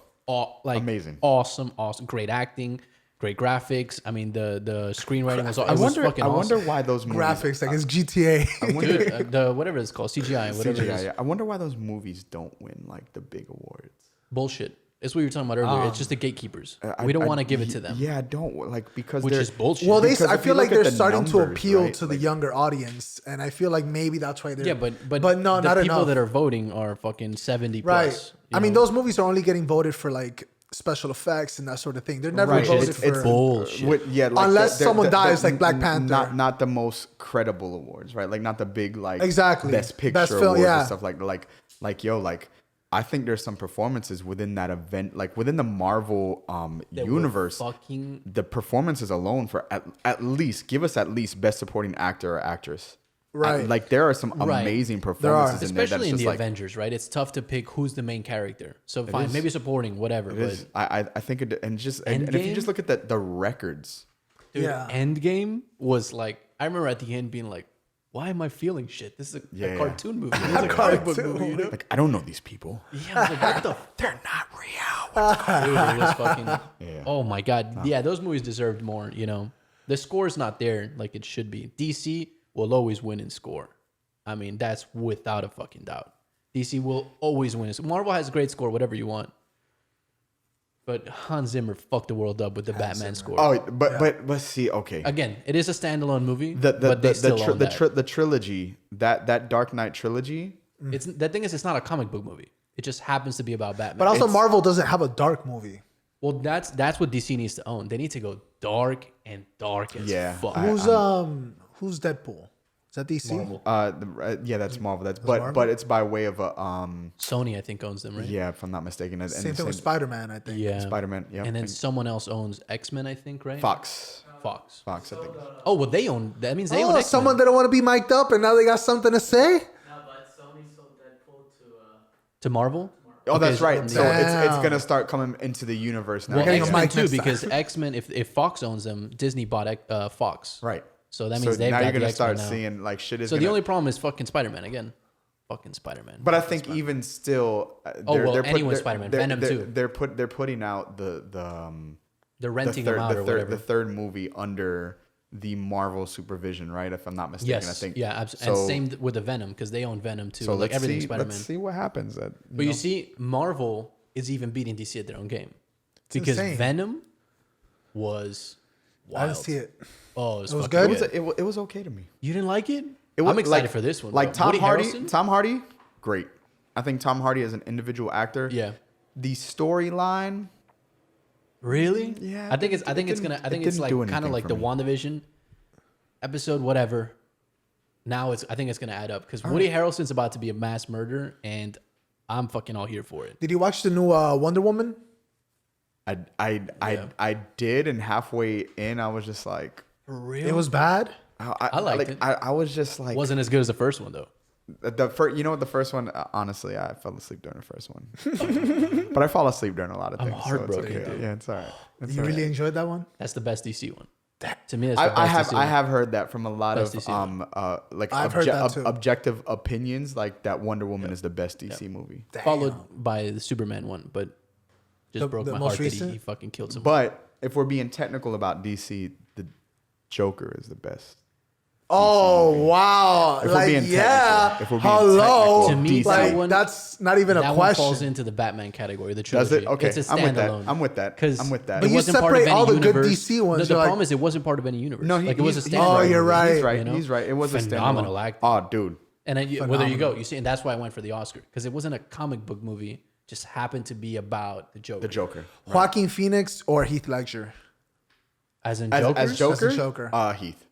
Amazing, awesome, great acting, great graphics. I mean, the screenwriting was. It was fucking I awesome. wonder why those movies. Graphics like it's GTA. Dude, the whatever it's called, CGI, whatever it is. CGI, yeah. I wonder why those movies don't win like the big awards. Bullshit. It's what you were talking about earlier. It's just the gatekeepers. We don't want to give it to them. Yeah, I don't like because Which they're- is bullshit. Well, Because I if feel you like look at they're the starting to numbers, appeal right, to the like- younger audience, and I feel like maybe that's why they're. Yeah, but no, the not people enough. that are voting are fucking 70 right. plus. I mean, those movies are only getting voted for like special effects and that sort of thing. They're never Right. voted It's for. bullshit. Yeah, Unless someone dies, like Black Panther. Not the most credible awards, right? Like not the big like Exactly. best picture Best film, awards yeah. and stuff like I think there's some performances within that event, like within the Marvel That were universe. fucking The performances alone for at least give us at least best supporting actor or actress. Right. Like there are some Right. amazing performances in there. especially That's in just the like Avengers, right? It's tough to pick who's the main character. So fine, is. maybe supporting, whatever. it But is. I think it and just and if you Endgame? just look at the records. dude, Yeah. Endgame was like, I remember at the end being like, why am I feeling shit? This is a Yeah. cartoon movie. This is a comic book movie, you know? Like I don't know these people. Yeah, I was like, what the They're not real. dude, it was fucking. Yeah. Oh my god, yeah, those movies deserved more. You know, the score's not there like it should be. DC will always win in score. I mean, that's without a fucking doubt. DC will always win. Marvel has a great score, whatever you want. But Hans Zimmer fucked the world up with the Batman score. Oh, but see, okay. Again, it is a standalone movie, The but they still own that. the trilogy, that Dark Knight trilogy. It's the thing is, it's not a comic book movie. It just happens to be about Batman. But also, It's- Marvel doesn't have a dark movie. well, that's what DC needs to own. They need to go dark and dark as Yeah, fuck. Who's Deadpool? Is that DC? Marvel. Yeah, that's Marvel. That's Marvel? but it's by way of a Sony, I think, owns them, right? yeah, if I'm not mistaken. And Same thing with Spider-Man, I think. Yeah. Spider-Man. Yeah, And then someone else owns X-Men, I think, right? Fox, Fox. I think. Oh, well, they own. That means they own Oh, X-Men. someone didn't want to be mic'd up, and now they got something to say. No, but Sony sold Deadpool to Marvel. Oh, that's so- right. So it's Damn. gonna start coming into the universe now. We're getting a X-Men mic too, next time. because X-Men. If Fox owns them, Disney bought Fox. Right. So that means they've now got you're gonna the X-Men start now. seeing like shit is. So the gonna- only problem is fucking Spider-Man again. Fucking Spider-Man. But I think even still, anyone's Spider-Man. Venom too. They're putting out the They're renting them out or whatever. the third movie under the Marvel supervision, right? If I'm not mistaken, Yes. I think. Yeah. And same with the Venom because they own Venom too. So Like let's everything see. Spider-Man. Let's see what happens. But you see, Marvel is even beating DC at their own game because insane. Venom was wild. I didn't see it. Oh, it was, was fucking good? it was okay to me. You didn't like it? It was, I'm excited like- for this one. Like bro. Tom Woody Hardy. Harrelson? Tom Hardy, great. I think Tom Hardy as an individual actor. Yeah. The storyline. Really? Yeah, I think it's it didn't- I it think it's didn't like do kind of anything like for the me. WandaVision episode, whatever. Now I think it's gonna add up because Woody Harrelson's about to be a mass murderer, and I'm fucking all here for it. Did you watch the new Wonder Woman? I did, and halfway in, I was just like, For real? It was bad. I liked it. I was just like, Wasn't as good as the first one though. The first, you know what, the first one, honestly, I fell asleep during the first one. But I fall asleep during a lot of I'm things. heartbroken, so it's okay. dude. Yeah, it's all right. It's You all really right. enjoyed that one? That's the best DC one. To me, that's the best I DC one. have heard that from a lot Best of DC one. like I've heard that too. objective opinions, like that Wonder Woman is the best DC movie. Followed by the Superman one, but just broke the my most heart that recent? he fucking killed someone. But if we're being technical about DC, the Joker is the best. Oh wow! If we're Like being yeah, technical. If we're being hello. technical, To me, like that one- that's not even that a one falls question. into the Batman category, the Does trilogy. it? Okay, It's a I'm with that. standalone. I'm with that. Because I'm with that. But you separate all the good DC ones, The you're like- problem is it wasn't part of any universe. No, like it was a he's standalone. Oh, you're movie, right. He's right. you know? He's right. It was a Phenomenal standalone. acting. Oh, dude. And then whether you Phenomenal. go, you see, and that's why I went for the Oscar because it wasn't a comic book movie. Just happened to be about the Joker. The Joker. Joaquin Phoenix or Heath Ledger? as in Joker. As Joker? As a Joker. Heath.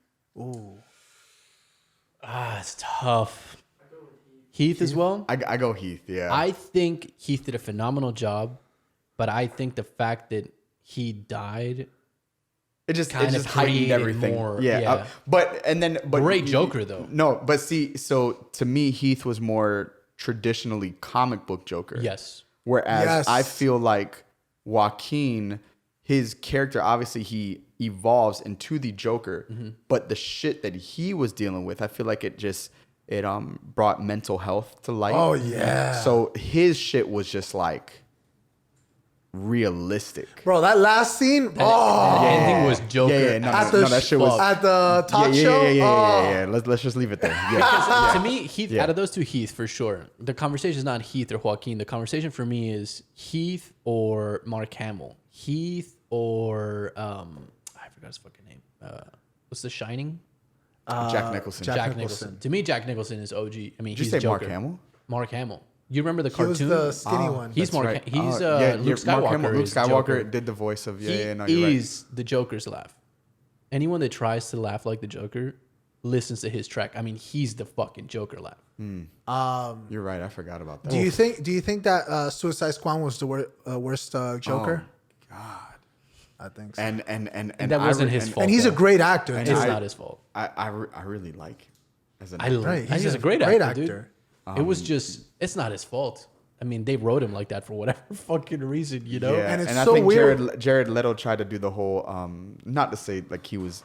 It's tough. Heath as well. I go Heath. Yeah. I think Heath did a phenomenal job, but I think the fact that he died, It just kind of heightened created everything. more, yeah. yeah. But Great Joker, though. No, but see, so to me, Heath was more traditionally comic book Joker. yes, Whereas Yes. I feel like Joaquin, his character, obviously he evolves into the Joker, but the shit that he was dealing with, I feel like it brought mental health to light. Oh, yeah. So his shit was just like realistic. Bro, that last scene. Oh, the ending was Joker. Yeah, no, At no, the no, that shit was. at the talk show. Yeah. Let's just leave it there. Yeah. To me, Heath, Yeah. out of those two, Heath for sure. The conversation is not Heath or Joaquin. The conversation for me is Heath or Mark Hamill. Heath or I forgot his fucking name. What's The Shining? Jack Nicholson. Jack Nicholson. Nicholson. To me, Jack Nicholson is OG. I mean, Did you he's say Joker. Mark Hamill? Mark Hamill. You remember the He was cartoon? the skinny one. He's That's Mark. right. He's Yeah, Luke Skywalker. Mark Hamill, Luke is the Skywalker Joker. did the voice of He no, you're right. is the Joker's laugh. Anyone that tries to laugh like the Joker listens to his track. I mean, he's the fucking Joker laugh. You're right. I forgot about that. Do you think that Suicide Squad was the worst Joker? Oh, God. I think so. And that wasn't his fault. And he's a though. great actor. And too. It's I- not his fault. I really like as an I actor. Right, he's, he's a a great, great actor, actor. dude. It was just, it's not his fault. I mean, they wrote him like that for whatever fucking reason, you know? Yeah, And it's I so think weird. Jared Leto tried to do the whole, not to say like he was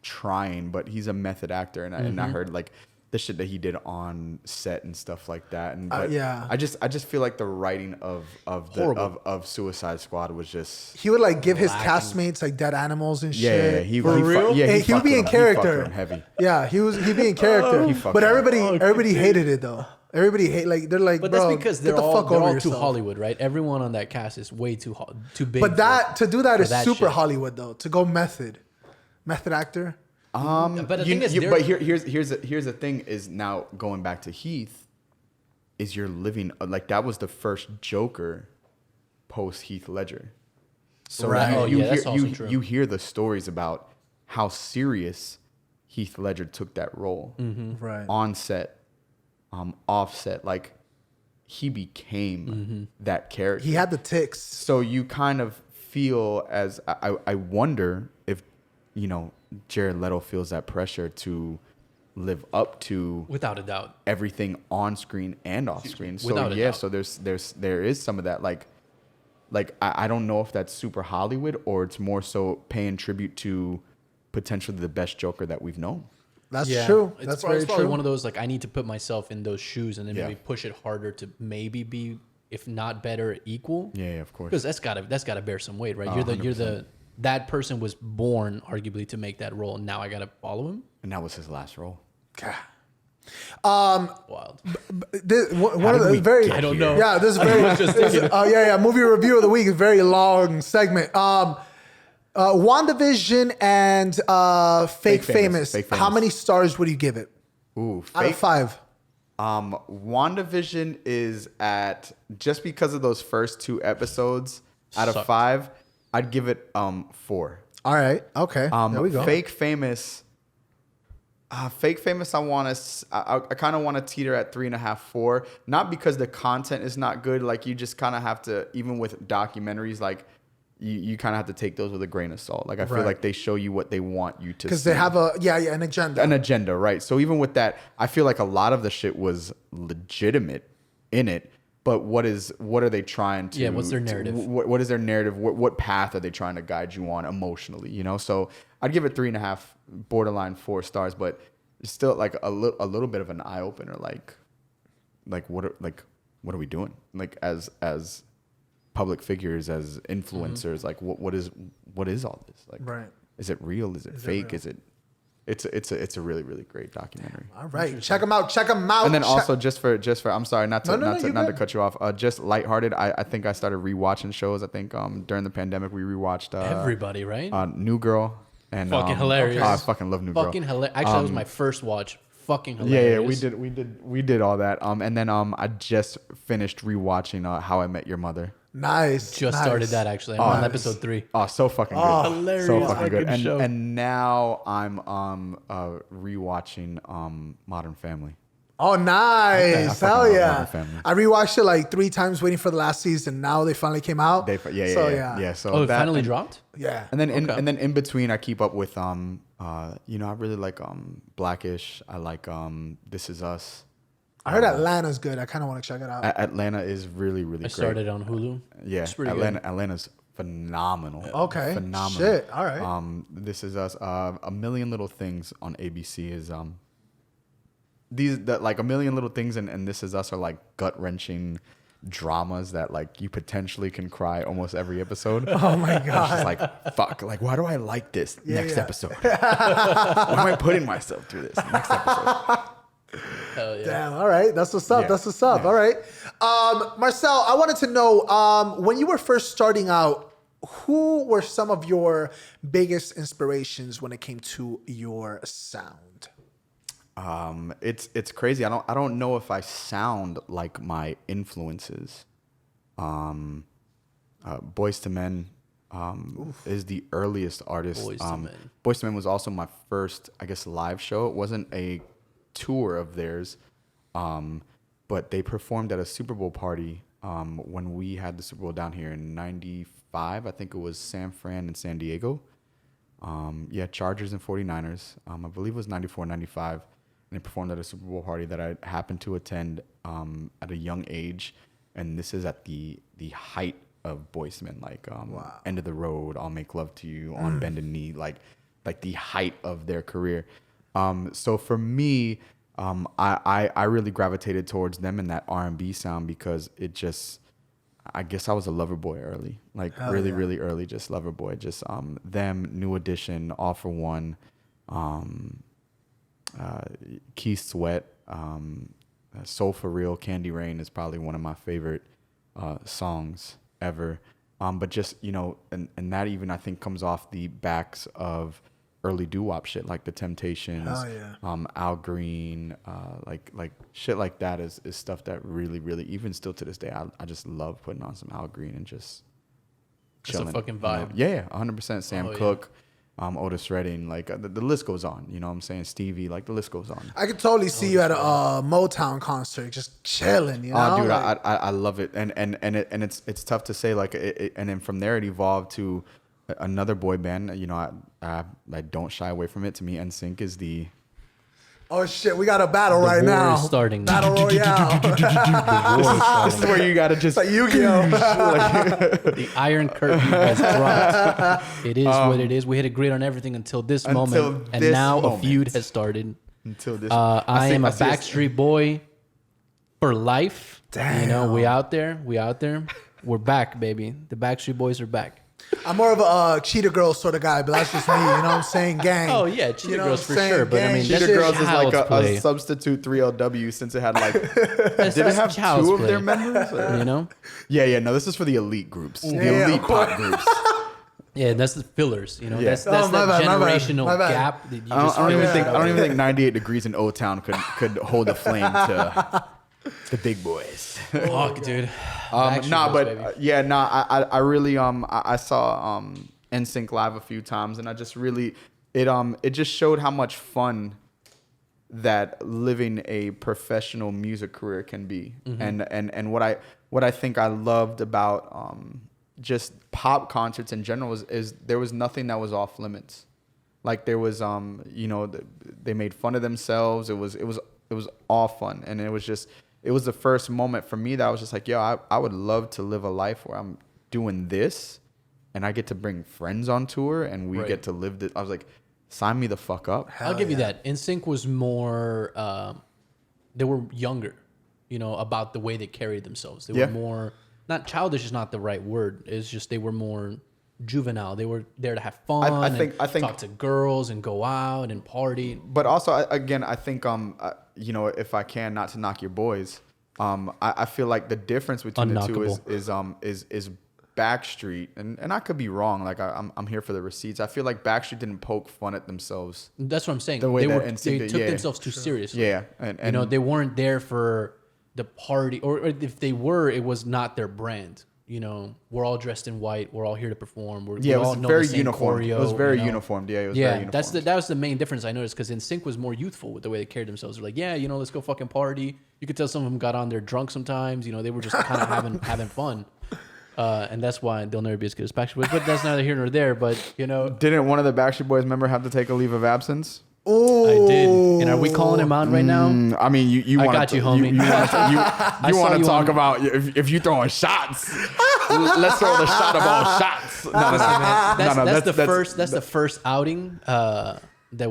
trying, but he's a method actor, and Mm-hmm. I heard like the shit that he did on set and stuff like that. And but yeah. I just feel like the writing of Horrible. Suicide Squad was just He would like give his Lacking. castmates like dead animals and yeah, shit. he For he real? yeah, Hey, he would fucked be with in him. He fucked character. with him heavy. Yeah, he'd be in character. He fucked But up. everybody hated it though. Everybody hate like they're like, But bro, that's because get they're the all, fuck they're over all too yourself. Hollywood, right? Everyone on that cast is way too too big. But that to do that for is that super shit. Hollywood though. To go method actor. But the thing is, they're- but here's the thing is now going back to Heath, is you're living like that was the first Joker post Heath Ledger. So Right. Oh, you yeah, that's hear also true. you hear the stories about how serious Heath Ledger took that role Right. on set, off set. Like he became that character. He had the ticks. So you kind of feel as I wonder if, Jared Leto feels that pressure to live up to without a doubt. everything on screen and off screen. So Without a yeah, doubt. so there is some of that like I don't know if that's super Hollywood or it's more so paying tribute to potentially the best Joker that we've known. That's Yeah. true. It's That's probably, very it's probably true. one of those like I need to put myself in those shoes and then Yeah. maybe push it harder to maybe be, if not better, equal. Yeah, of course. Because that's gotta bear some weight, right? You're the that person was born arguably to make that role. And now I gotta follow him. And that was his last role. Wild. One of the very. I don't know. Yeah, this is very. Movie review of the week is a very long segment. WandaVision and Fake Famous. Fake Famous. How many stars would you give it? Ooh, Out of 5. WandaVision is at, just because of those first 2 episodes, out of Sucked. 5, I'd give it 4. All right. Okay. There we go. Fake Famous. Fake Famous. I kind of want to teeter at 3.5, 4. Not because the content is not good. Like you just kind of have to, even with documentaries, like you kind of have to take those with a grain of salt. Like I feel like they show you what they want you to see. Because they have an agenda. An agenda, right? So even with that, I feel like a lot of the shit was legitimate in it. But what are they trying to? Yeah, what's their narrative? What is their narrative? What path are they trying to guide you on emotionally? You know, so I'd give it 3.5, borderline 4 stars, but it's still like a little bit of an eye opener. Like what are we doing? Like as public figures, as influencers, like what is all this? Like, right. Is it real? Is it fake? Is it? It's a really, really great documentary. All right, check them out. And then also just for I'm sorry, not to cut you off. Just lighthearted. I think I started rewatching shows. I think during the pandemic we rewatched Everybody, right? New Girl and fucking hilarious. I fucking love New Girl. Fucking hilarious. Actually, that was my first watch. Fucking hilarious. Yeah, we did all that. And then I just finished rewatching How I Met Your Mother. Nice. Just started that actually. I'm on episode 3. Oh, so fucking good. Hilarious. So fucking good. Show. And now I'm rewatching Modern Family. Oh, nice. I Hell fucking love yeah. Modern Family. I rewatched it like 3 times waiting for the last season. Now they finally came out. Yeah. So it finally dropped? Yeah. And then in between I keep up with I really like Blackish. I like This Is Us. I heard Atlanta's good. I kind of want to check it out. Atlanta is really, really I great. started on Hulu. Yeah, It's pretty Atlanta's phenomenal. Okay. Phenomenal. Shit. All right. This Is Us. A Million Little Things on ABC is like A Million Little Things and This Is Us are like gut wrenching dramas that like you potentially can cry almost every episode. Oh my god. It's just like fuck. Like why do I like this next episode? Why am I putting myself through this next episode? Hell yeah. Damn. All right. That's what's up. Yeah. That's what's up. Yeah. All right. Marcel, I wanted to know when you were first starting out, who were some of your biggest inspirations when it came to your sound? It's crazy. I don't know if I sound like my influences. Boyz II Men is the earliest artist. Boyz II Men. Boyz II Men was also my first, I guess, live show. It wasn't a tour of theirs, but they performed at a Super Bowl party when we had the Super Bowl down here in '95. I think it was San Fran and San Diego. Chargers and 49ers. I believe it was 94, 95. And they performed at a Super Bowl party that I happened to attend at a young age. And this is at the height of Boyz II Men, like End of the Road, I'll Make Love to You, On Bended Knee, like the height of their career. So for me, I really gravitated towards them and that R&B sound because it just, I guess I was a lover boy early, like really early, just lover boy, just them, New Edition, All for One, Keith Sweat, Soul for Real, Candy Rain is probably one of my favorite songs ever. But just, and that even I think comes off the backs of early doo-wop shit like The Temptations, Al Green, like shit like that is stuff that really, even still to this day, I just love putting on some Al Green and just chilling. It's a fucking vibe. Yeah, 100%. Sam Cooke, Otis Redding, like the list goes on. You know what I'm saying? Stevie, like the list goes on. I could totally see you at a Motown concert, just chilling. You know, dude, I love it, and it's tough to say like, and then from there it evolved to another boy band. I don't shy away from it. To me, NSYNC is the. Oh shit, we got a battle The right war now. is starting. Battle Royale. This is where you gotta just Like Yu-Gi-Oh. The Iron Curtain has dropped. It is what it is. We had agreed on everything until this moment, and now a feud has started. Until this, I am a Backstreet Boy for life. Damn. We out there. We're back, baby. The Backstreet Boys are back. I'm more of a Cheetah Girls sort of guy, but that's just me. You know what I'm saying? Gang. Oh yeah, Cheetah You know Girls what for I'm saying? sure. But I Gang mean, shit. that's Cheetah Girls is like child's play. a substitute 3LW since it had like. Did That's it have child's two of play. their members? or- You know? Yeah. No, this is for the elite groups, the Yeah, elite of course. pop groups. Yeah, that's the fillers. You know, Yeah. that's Oh, that my bad, my bad, generational my bad. gap that you I just don't even fill. think 98 Degrees in O-Town could hold a flame to the big boys. Fuck, dude. Backstreet Nah, Boys, but baby. I really I saw NSYNC live a few times, and I just really it just showed how much fun that living a professional music career can be, and what I think I loved about just pop concerts in general is there was nothing that was off limits. Like there was they made fun of themselves. It was all fun, and it was the first moment for me that I was just like, yo, I would love to live a life where I'm doing this, and I get to bring friends on tour, and we get to live this. I was like, sign me the fuck up. I'll give you that. NSYNC was more. They were younger, about the way they carried themselves. They were more. Not childish is not the right word. It's just they were more juvenile. They were there to have fun. I think talk to girls and go out and party. But also, I think if I can, not to knock your boys, I feel like the difference between the two is Backstreet, and I could be wrong. Like I'm here for the receipts. I feel like Backstreet didn't poke fun at themselves. That's what I'm saying. The way they took themselves too seriously. Yeah, and they weren't there for the party, or if they were, it was not their brand. We're all dressed in white. We're all here to perform. We all know the same uniform. choreo, It was very uniformed. Yeah, it was very uniformed. That was the main difference I noticed, because NSYNC was more youthful with the way they carried themselves. They're like, yeah, let's go fucking party. You could tell some of them got on there drunk sometimes. They were just kind of having fun. And that's why they'll never be as good as Backstreet Boys. But that's neither here nor there. But didn't one of the Backstreet Boys member have to take a leave of absence? Oh, I did. And are we calling him out right now? I mean, you want got you, homie. You want to talk about if you throwing shots? Let's throw the shot of all shots. That's the first outing that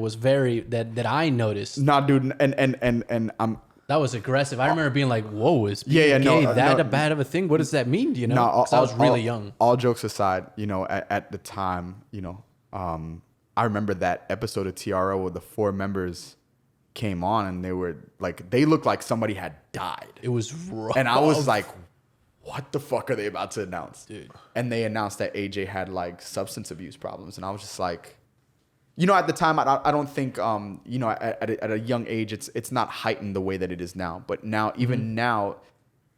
was that I noticed. Nah, dude, and I'm. That was aggressive. I remember being like, "Whoa, is being gay a bad of a thing? What does that mean?" No, I was really young. All jokes aside, at the time, I remember that episode of TRO where the 4 members came on, and they looked like somebody had died. It was rough. And I was like, what the fuck are they about to announce? Dude. And they announced that AJ had like substance abuse problems. And I was just like, at the time, I don't think, at a young age, it's not heightened the way that it is now. But now, even now,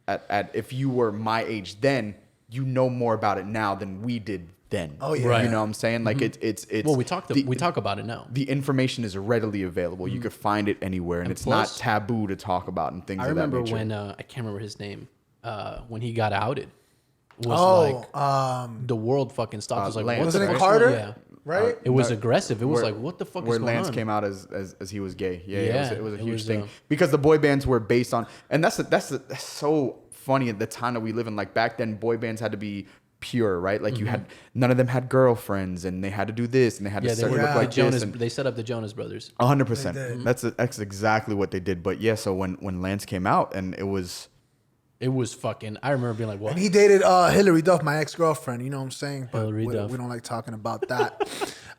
if you were my age then, you know more about it now than we did then. Oh yeah, right. You know what I'm saying? Like it's. Well, we talk about it now. The information is readily available. You could find it anywhere, and it's plus, not taboo to talk about and things. I of that remember nature. when I can't remember his name. When he got outed, was the world fucking stopped. It was like, Lance, wasn't it right? Carter? Yeah. Right? It was aggressive. It was like, what the fuck is where going on? Lance came out as he was gay. Yeah, it was a huge thing. a- Because the boy bands were based on, and that's so funny at the time that we live in. Like back then, boy bands had to be pure, right? Like you had, none of them had girlfriends, and they had to do this, and they had to they look were like Jonas. this. And They set up the Jonas Brothers. 100%. That's exactly what they did. But yeah, so when Lance came out, and it was fucking. I remember being like, what? And he dated Hillary Duff, my ex-girlfriend. You know what I'm saying? But Hillary we Duff. don't like talking about that.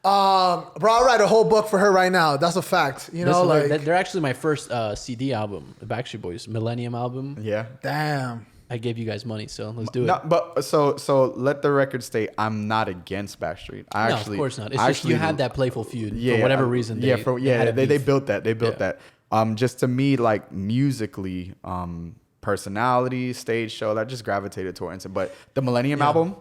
Bro, I'll write a whole book for her right now. That's a fact. They're actually my first CD album, the Backstreet Boys Millennium album. yeah. Damn. I gave you guys money, so let's do it. No, but so let the record state, I'm not against Backstreet. No, of course not. It's just you had that playful feud for whatever reason. They built that. They built that. Just to me, like musically, personality, stage show, that just gravitated towards it. But the Millennium album,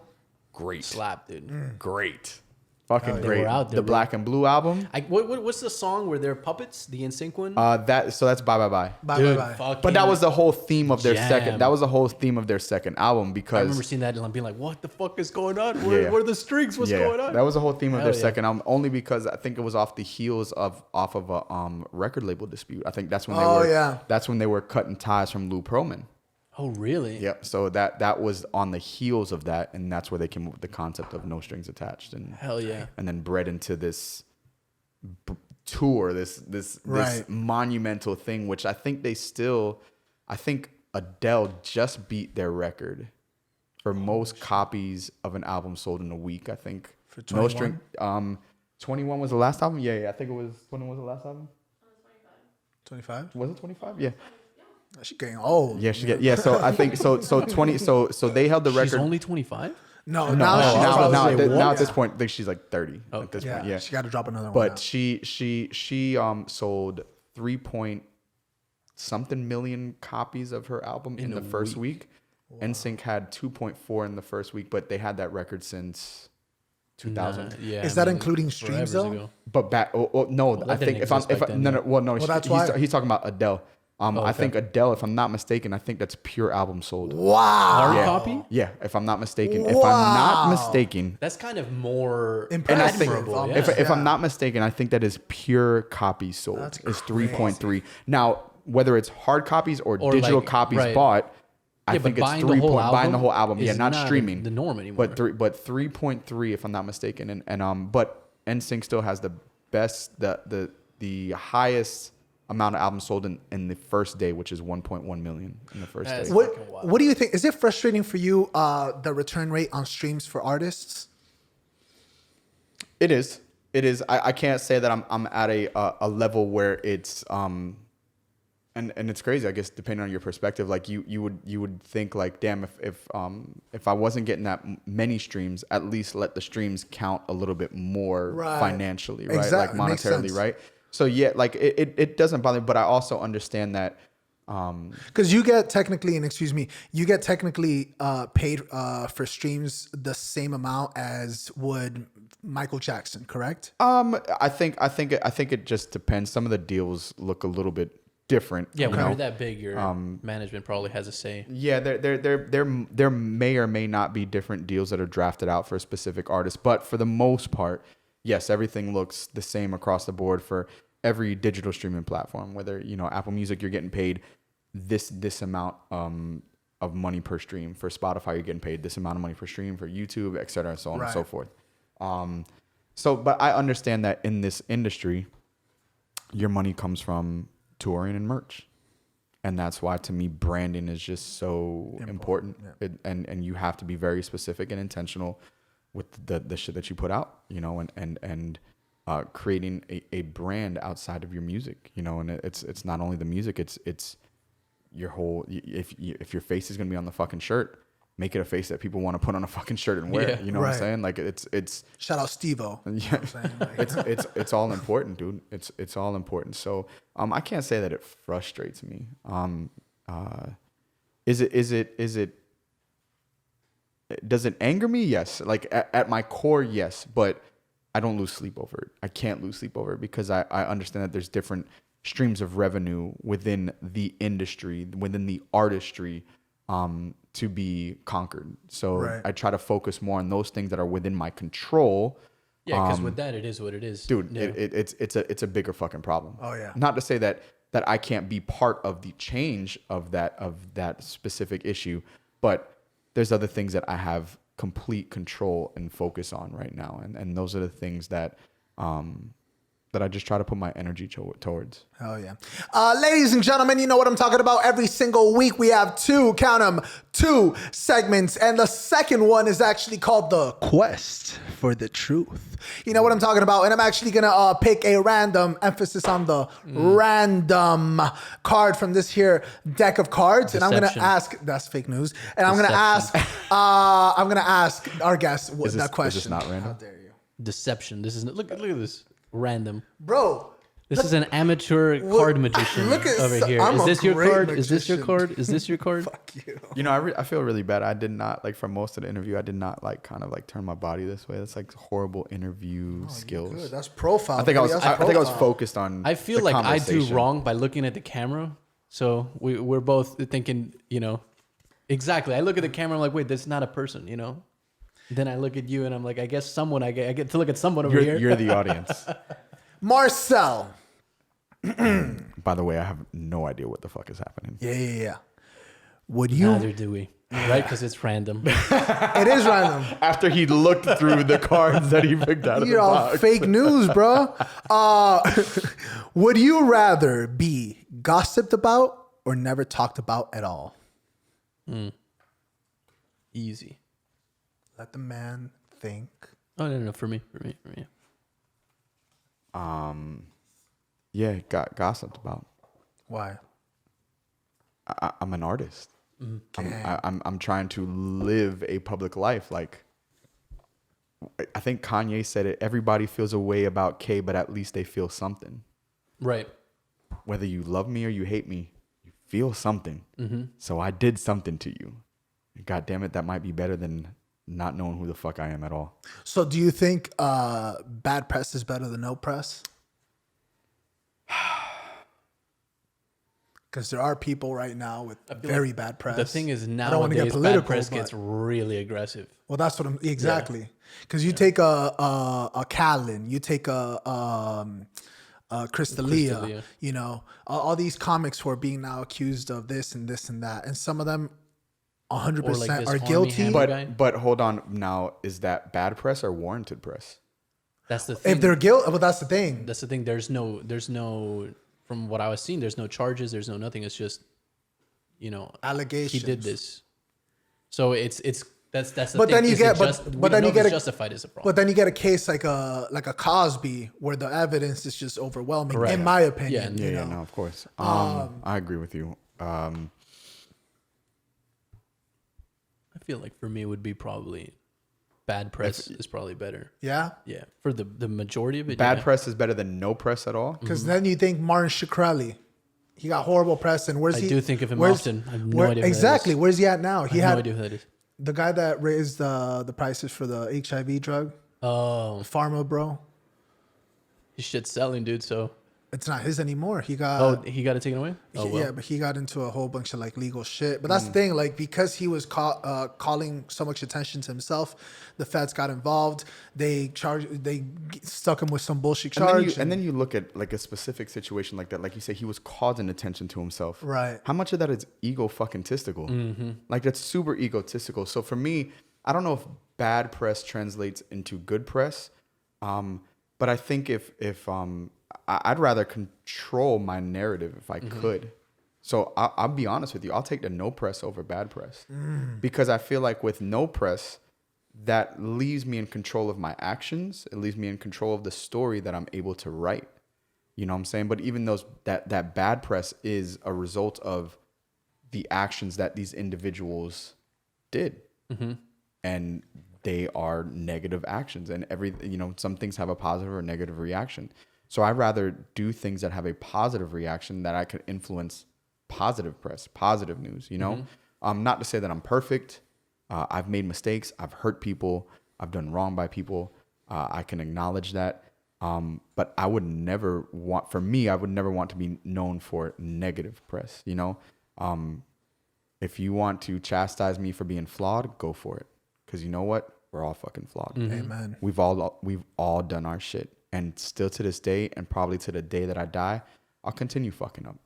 great, Slap, dude. great, fucking They great. were out there, The bro. Black and Blue album, What's the song where they're puppets? The NSYNC one. that's Bye Bye Bye. Bye, Dude, bye, bye. fucking But that was the whole theme of their jam. second. That was the whole theme of their second album because I remember seeing that and I'm being like, what the fuck is going on? Yeah. Where are the strings? What's going on? That was the whole theme of Hell their yeah. second album, only because I think it was off the heels of a record label dispute. I think that's when that's when they were cutting ties from Lou Pearlman. Oh, really? Yep. So that was on the heels of that, and that's where they came up with the concept of No Strings Attached, and Hell yeah. and then bred into this tour, this Right. monumental thing, which I think Adele just beat their record for most copies of an album sold in a week. I think For No 21? String 21 was the last album. Yeah, I think it was 21 was the last album. 25? Was it 25? Yeah. She's getting old. Yeah, so I think so 20 so they held the record. She's only 25? No, No, now she's now, probably now, like, now what? at this point, I think she's like 30 at this Yeah, point. Yeah, she got to drop another one. but now. she sold 3 point something million copies of her album in the first week. NSYNC had 2.4 in the first week, but they had that record since 2000. Yeah. Is that including streams, forever though? ago. But back, no, I that think didn't if I'm, exist back then, no, well, no, Well, that's why. he's talking about Adele. I think Adele, if I'm not mistaken, I think that's pure album sold. Wow. Hard copy? Yeah, if I'm not mistaken. If I'm not mistaken, That's kind of more Impressive. admirable. Yeah. if I'm not mistaken, I think that is pure copy sold. That's It's 3.3. Now, whether it's hard copies or digital like, copies right. bought, I Yeah, think but it's buying 3. the whole Buying the album whole album. Yeah, is not not streaming. the norm anymore. But 3.3, if I'm not mistaken, but NSYNC still has the best, the highest amount of albums sold in the first day, which is 1.1 million in the first That's day. fucking wild. What do you think? Is it frustrating for you, the return rate on streams for artists? It is. It is. I can't say that I'm at a level where it's and it's crazy. I guess depending on your perspective, like you would think like, damn, if I wasn't getting that many streams, at least let the streams count a little bit more financially, right? Exactly. Like Makes monetarily, sense. right? So yeah, like it doesn't bother me, but I also understand that. Because you get technically, paid for streams the same amount as would Michael Jackson, correct? I think it just depends. Some of the deals look a little bit different. Yeah, when you know? you're that big, your management probably has a say. Yeah, there may or may not be different deals that are drafted out for a specific artist, but for the most part, yes, everything looks the same across the board for every digital streaming platform. Whether Apple Music, you're getting paid this amount of money per stream. For Spotify, you're getting paid this amount of money per stream. For YouTube, et cetera, and so on and so forth. But I understand that in this industry, your money comes from touring and merch. And that's why, to me, branding is just so important. Yeah. And you have to be very specific and intentional with the shit that you put out, and creating a brand outside of your music, and it's not only the music, it's your whole, if your face is going to be on the fucking shirt, make it a face that people want to put on a fucking shirt and wear. Yeah. You know what I'm saying? Like it's Shout out Steve-O. yeah, it's all important, dude. It's all important. So I can't say that it frustrates me. Does it anger me? Yes. Like at my core, yes. But I don't lose sleep over it. I can't lose sleep over it because I understand that there's different streams of revenue within the industry, within the artistry, to be conquered. So I try to focus more on those things that are within my control. Yeah, because with that, it is what it is, dude. Yeah. It's a bigger fucking problem. Oh, yeah. Not to say that I can't be part of the change of that specific issue, but there's other things that I have complete control and focus on right now, and those are the things that I just try to put my energy towards. Hell yeah. Ladies and gentlemen, you know what I'm talking about. Every single week we have two segments. And the second one is actually called The Quest for the Truth. You know what I'm talking about. And I'm actually going to pick a random, emphasis on the random card from this here deck of cards. Deception. And I'm going to ask, that's fake news. And I'm going to ask our guest that question. Is this not random? How dare you? Deception. This is look at this random. Bro. This is an amateur card magician over here. I'm Is a this your great card? Is this your magician. card? Is this your card? Fuck you. I feel really bad. I did not, like, for most of the interview, I did not kind of turn my body this way. That's like horrible interview skills. Good. That's profile. I think I was baby. That's focused on. I feel the like I do conversation. wrong by looking at the camera. So we're both thinking, exactly. I look at the camera, I'm like, wait, that's not a person, Then I look at you and I'm like, I guess someone, I get to look at someone over here. You're the audience. Marcel. By the way, I have no idea what the fuck is happening. Yeah. Would you? Neither do we. Right? Because it's random. It is random. After he looked through the cards that he picked out of the You're all box. fake news, bro. Would you rather be gossiped about or never talked about at all? Easy. Let the man think. Oh, no. For me. Yeah, got gossiped about. Why? I'm an artist. I'm trying to live a public life. Like, I think Kanye said it. Everybody feels a way about K, but at least they feel something. Right. Whether you love me or you hate me, you feel something. Mm-hmm. So I did something to you. God damn it, that might be better than not knowing who the fuck I am at all. So do you think bad press is better than no press? Because there are people right now with feel very like bad press. The thing is, I don't want to get nowadays, political, bad press but- gets really aggressive. Well, that's what I'm exactly. Because you take a Callan, you take a Crystalia, Crystalia. you know, all these comics who are being now accused of this and this and that, and some of them 100% Or like this are Army guilty. Hammer guy. But hold on now, is that bad press or warranted press? That's the thing. If they're guilty, well, that's the thing. That's the thing. There's no. From what I was seeing, there's no charges. There's no nothing. It's just, Allegations. He did this. So that's the But thing. then you Is get, it just, but then you get justified is a problem. But then you get a case like a Cosby where the evidence is just overwhelming, Correct. in my opinion. Yeah, you Yeah, know? no, of course. I agree with you. I feel like for me it would be probably bad press is probably better. Yeah. Yeah, for the majority of it. Bad yeah. press is better than no press at all. Because then you think Martin Shkreli, he got horrible press, and where's I he? do think of him where's- often. I have no idea who that exactly. is. Where's he at now? I He have had no idea who that is. the guy that raised the prices for the HIV drug, Oh, Pharma bro. his shit's selling, dude. So, It's not his anymore. He got he got it taken away. Oh, well. yeah, but he got into a whole bunch of like legal shit. But that's the thing, like because he was calling so much attention to himself, the feds got involved. They stuck him with some bullshit charge. And then you look at like a specific situation like that. Like you say, he was causing attention to himself. Right. How much of that is ego fucking testicle? Like that's super egotistical. So for me, I don't know if bad press translates into good press. But I think if I'd rather control my narrative if I could. So I'll be honest with you. I'll take the no press over bad press because I feel like with no press, that leaves me in control of my actions. It leaves me in control of the story that I'm able to write. You know what I'm saying? But even that bad press is a result of the actions that these individuals did. And they are negative actions, and some things have a positive or negative reaction. So I'd rather do things that have a positive reaction that I could influence positive press, positive news, not to say that I'm perfect. I've made mistakes. I've hurt people. I've done wrong by people. I can acknowledge that. But I would never want to be known for negative press, if you want to chastise me for being flawed, go for it. Because you know what? We're all fucking flawed. Amen. We've all done our shit. And still to this day, and probably to the day that I die, I'll continue fucking up.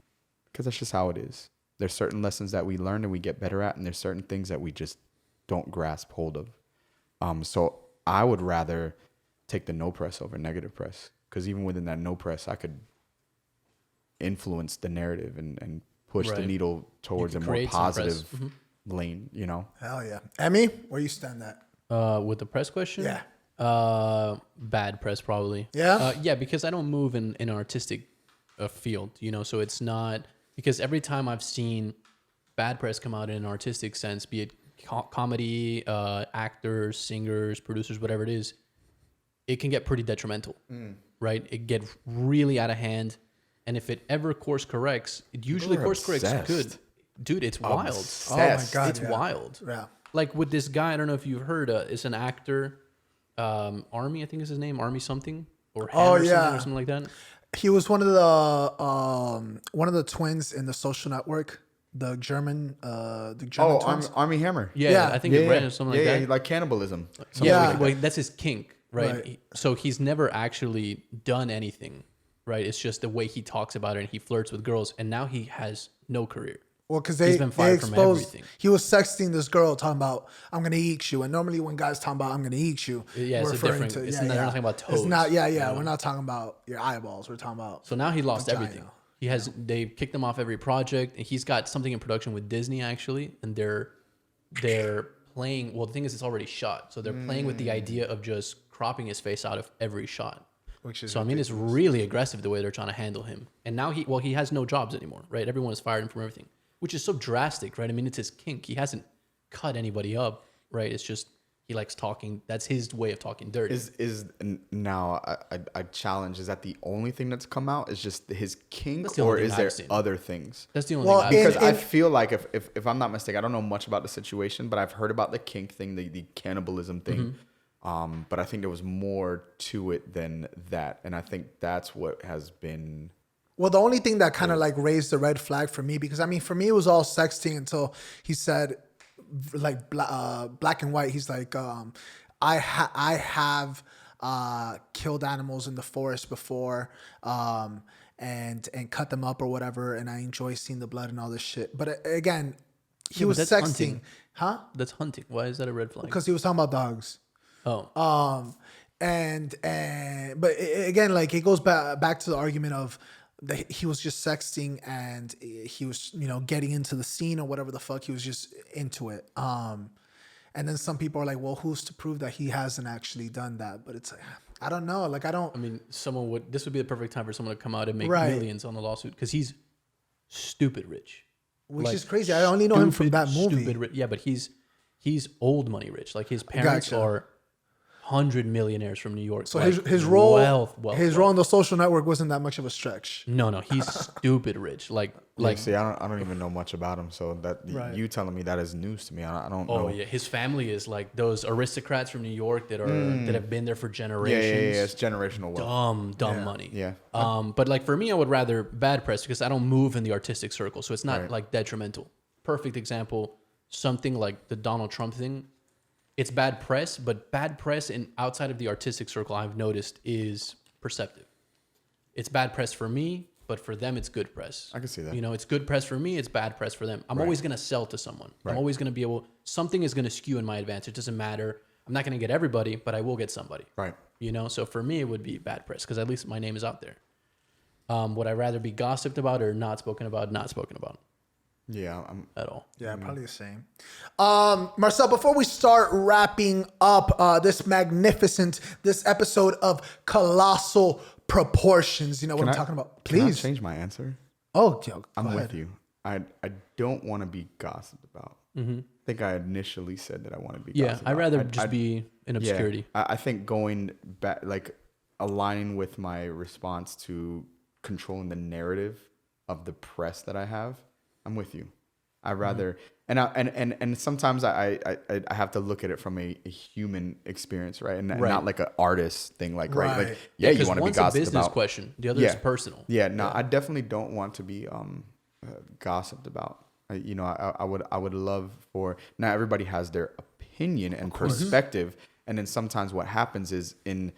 Because that's just how it is. There's certain lessons that we learn and we get better at, and there's certain things that we just don't grasp hold of. So I would rather take the no press over negative press. Because even within that no press, I could influence the narrative and push the Right. needle towards a could more create some press. positive lane, Hell yeah. Emmy, where you stand at? With the press question, Yeah. Bad press probably. Yeah? Yeah, because I don't move in an artistic field, so it's not because every time I've seen bad press come out in an artistic sense, be it comedy, actors, singers, producers, whatever it is, it can get pretty detrimental, right? It get really out of hand, and if it ever course corrects, it usually are course corrects obsessed. good. Dude, it's wild. Obsessed. Oh my God. It's yeah. wild. Yeah. Like with this guy, I don't know if you've heard. It's an actor, Army, I think is his name, Army something or Ham yeah. or something like that. He was one of the twins in the Social Network, the German twins. Army Hammer. Yeah, Yeah. I think it ran or something like that. Like cannibalism. Something Yeah, like that. well, that's his kink, right? Right. So he's never actually done anything, right? It's just the way he talks about it, and he flirts with girls, and now he has no career. Well, because He's they been fired from exposed. everything. He was sexting this girl talking about, "I'm gonna eat you." And normally, when guys talk about, "I'm gonna eat you," Yeah, we're it's a referring different- to it's not- they're not talking about It's toes, not. Yeah, you know? We're not talking about your eyeballs. We're talking about. So now he lost Vagina. everything. He has they kicked him off every project, and he's got something in production with Disney actually, and they're playing. Well, the thing is, it's already shot, so they're playing with the idea of just cropping his face out of every shot. Which is So I mean, it's really aggressive the way they're trying to handle him. And now he has no jobs anymore, right? Everyone has fired him from everything, which is so drastic, right? I mean, it's his kink. He hasn't cut anybody up, right? It's just he likes talking. That's his way of talking dirty. Now I challenge, is that the only thing that's come out is just his kink, That's the only or thing is I've there seen. other things? That's the only Well, thing I've Because seen. I feel like if I'm not mistaken, I don't know much about the situation, but I've heard about the kink thing, the cannibalism thing. But I think there was more to it than that, and I think that's what has been Well, the only thing that kind of like raised the red flag for me, because I mean, for me, it was all sexting until he said, like black and white. He's like, I have killed animals in the forest before, and cut them up or whatever, and I enjoy seeing the blood and all this shit. But again, he was that's sexting, hunting. huh? That's hunting. Why is that a red flag? Because he was talking about dogs. Oh, But again, like it goes back to the argument of that he was just sexting and he was, getting into the scene or whatever the fuck. He was just into it. And then some people are like, well, who's to prove that he hasn't actually done that? But it's like, I don't know. Like, I mean, this would be the perfect time for someone to come out and make Right. millions on the lawsuit because he's stupid rich. which is crazy. I only know him from that movie. Yeah, but he's old money rich. Like his parents Gotcha. are 100 millionaires from New York. So like, his role, wealth. role in The Social Network wasn't that much of a stretch. No, he's stupid rich. Like see, I don't even know much about him. So that Right. you telling me that is news to me. I don't know. Oh yeah, his family is like those aristocrats from New York that have been there for generations. Yeah. It's generational wealth. Dumb money. Yeah. But like for me, I would rather bad press because I don't move in the artistic circle, so it's not Right. like detrimental. Perfect example, something like the Donald Trump thing. It's bad press, but bad press in outside of the artistic circle, I've noticed, is perceptive. It's bad press for me, but for them, it's good press. I can see that. It's good press for me. It's bad press for them. I'm always going to sell to someone. I'm always going to be able. Something is going to skew in my advantage. It doesn't matter. I'm not going to get everybody, but I will get somebody. Right. So for me, it would be bad press because at least my name is out there. Would I rather be gossiped about or not spoken about? Not spoken about Yeah. at all. Yeah, probably the same. Marcel, before we start wrapping up this episode of Colossal Proportions, you know what I'm talking about? Can I Please. change my answer? Oh, yo, I'm go with ahead. you. I don't want to be gossiped about. I think I initially said that I want to be Yeah, gossiped I'd about. rather just be in obscurity. Yeah, I think going back, like aligning with my response to controlling the narrative of the press that I have, I'm with you. I rather and sometimes I have to look at it from a human experience, right? And not like an artist thing, like right, like yeah, you want to be one's a gossiped business about. question, the other is personal. Yeah, no, I definitely don't want to be gossiped about. I would love for now. Everybody has their opinion and perspective, and then sometimes what happens is in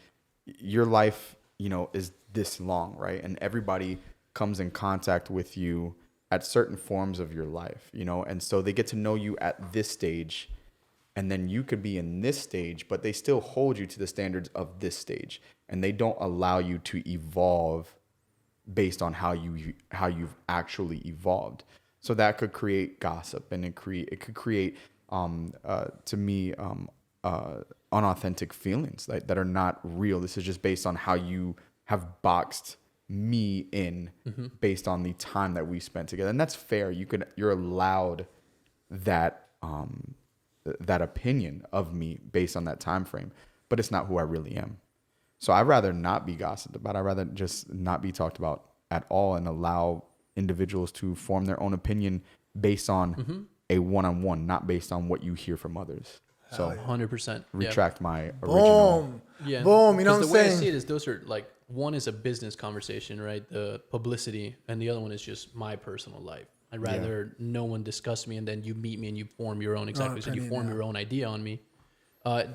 your life, is this long, right? And everybody comes in contact with you at certain forms of your life, and so they get to know you at this stage, and then you could be in this stage, but they still hold you to the standards of this stage, and they don't allow you to evolve based on how you've actually evolved. So that could create gossip, and it could create to me unauthentic feelings that are not real. This is just based on how you have boxed me in based on the time that we spent together, and that's fair. You're allowed that that opinion of me based on that time frame, but it's not who I really am. So I'd rather not be gossiped about. I'd rather just not be talked about at all and allow individuals to form their own opinion based on a one-on-one, not based on what you hear from others. So 100%. retract my original. Boom. Yeah. Boom. You know what the I'm way I saying? see it is those are like, one is a business conversation, right? The publicity, and the other one is just my personal life. I'd rather no one discuss me, and then you meet me and you form your own you form your own idea on me.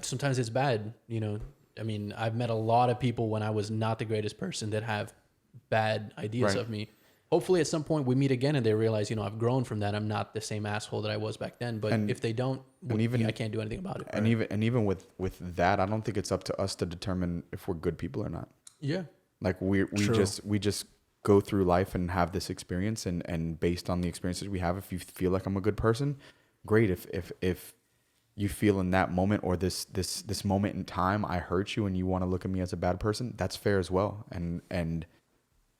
Sometimes it's bad, I mean, I've met a lot of people when I was not the greatest person that have bad ideas of me. Hopefully at some point we meet again and they realize, I've grown from that. I'm not the same asshole that I was back then. But if they don't, I can't do anything about it. And even with that, I don't think it's up to us to determine if we're good people or not. Yeah. Like we just go through life and have this experience, and based on the experiences we have, if you feel like I'm a good person, great. If you feel in that moment or this moment in time I hurt you and you want to look at me as a bad person, that's fair as well. And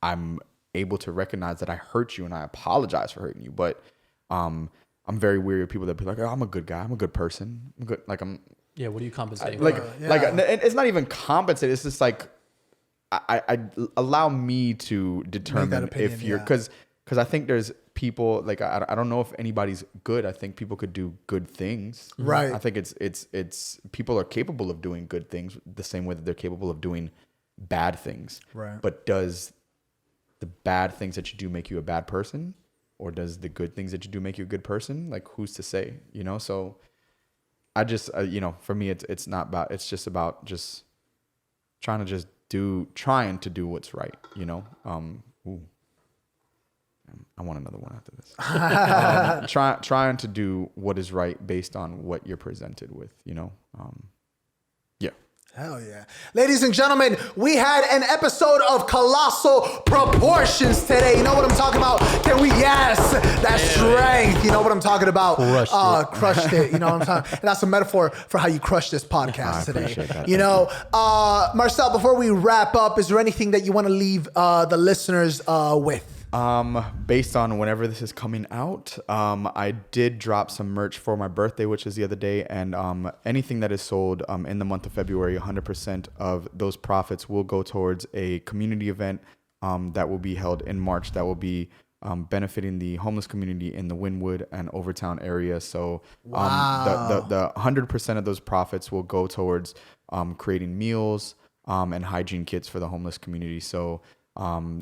I'm able to recognize that I hurt you and I apologize for hurting you. But I'm very weary of people that be like, oh, I'm a good guy, I'm a good person, I'm good. Like Yeah, what are you compensating? like it's not even compensated. It's just like I allow me to determine opinion, if you're because I think there's people like I don't know if anybody's good. I think people could do good things. Right. I think it's people are capable of doing good things the same way that they're capable of doing bad things. Right. But does the bad things that you do make you a bad person, or does the good things that you do make you a good person? Like, who's to say, you know? So I just, you know, for me, it's not about, it's just about just trying to do what's right, you know? Ooh. I want another one after this. Trying to do what is right based on what you're presented with, you know? Yeah. Hell yeah. Ladies and gentlemen, we had an episode of colossal proportions today. You know what I'm talking about? Yes, that strength. You know what I'm talking about? Crushed it. You know what I'm talking about? And that's a metaphor for how you crush this podcast today. That. You know, Marcel, before we wrap up, is there anything that you want to leave the listeners with? Based on whenever this is coming out, I did drop some merch for my birthday, which is the other day, and anything that is sold in the month of February, 100% of those profits will go towards a community event that will be held in March that will be benefiting the homeless community in the Wynwood and Overtown area. So the 100% of those profits will go towards creating meals and hygiene kits for the homeless community. So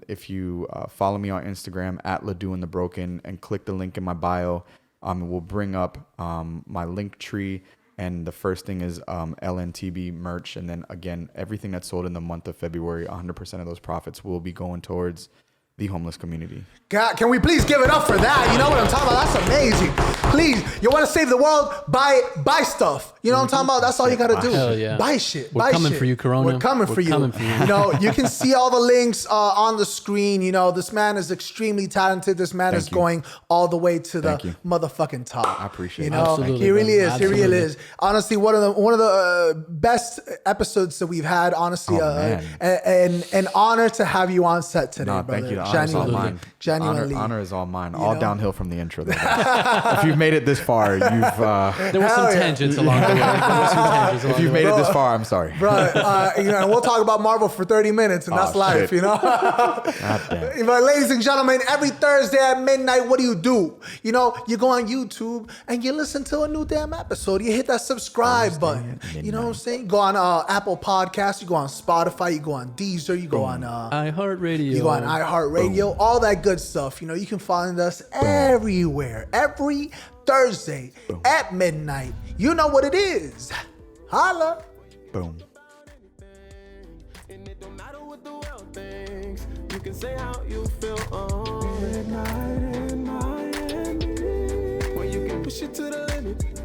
if you follow me on Instagram at Ledoux and the Broken and click the link in my bio, it will bring up my link tree. And the first thing is LNTB merch. And then again, everything that's sold in the month of February, 100% of those profits will be going towards the homeless community. God, can we please give it up for that? You know what I'm talking about? That's amazing. Please, you want to save the world? Buy stuff. You know what I'm talking about? That's all you got to do. Hell yeah. Buy shit. We're coming for you, Corona. We're coming for you. You know, you can see all the links on the screen. You know, this man is extremely talented. This man is going all the way to the motherfucking top. I appreciate it. You know, Absolutely, he really is. Absolutely. He really is. Honestly, one of the best episodes that we've had. Honestly, an honor to have you on set today, brother. Thank you. The honor is all mine. Genuinely. Honor is all mine. All downhill from the intro. If you've made it this far, you've... There were some tangents along the way. if you've made it this far, I'm sorry. Bro, you know, we'll talk about Marvel for 30 minutes, and that's life, you know? But ladies and gentlemen, every Thursday at midnight, what do? You know, you go on YouTube and you listen to a new damn episode. You hit that subscribe button. You know what I'm saying? You go on Apple Podcasts, you go on Spotify, you go on Deezer, you go on... iHeartRadio. You go on iHeartRadio, all that good stuff. You know, you can find us everywhere. Every Thursday at midnight. You know what it is. Holla. Boom. And it don't matter what the world thinks. You can say how you feel on midnight in Miami. When you can push it to the limit.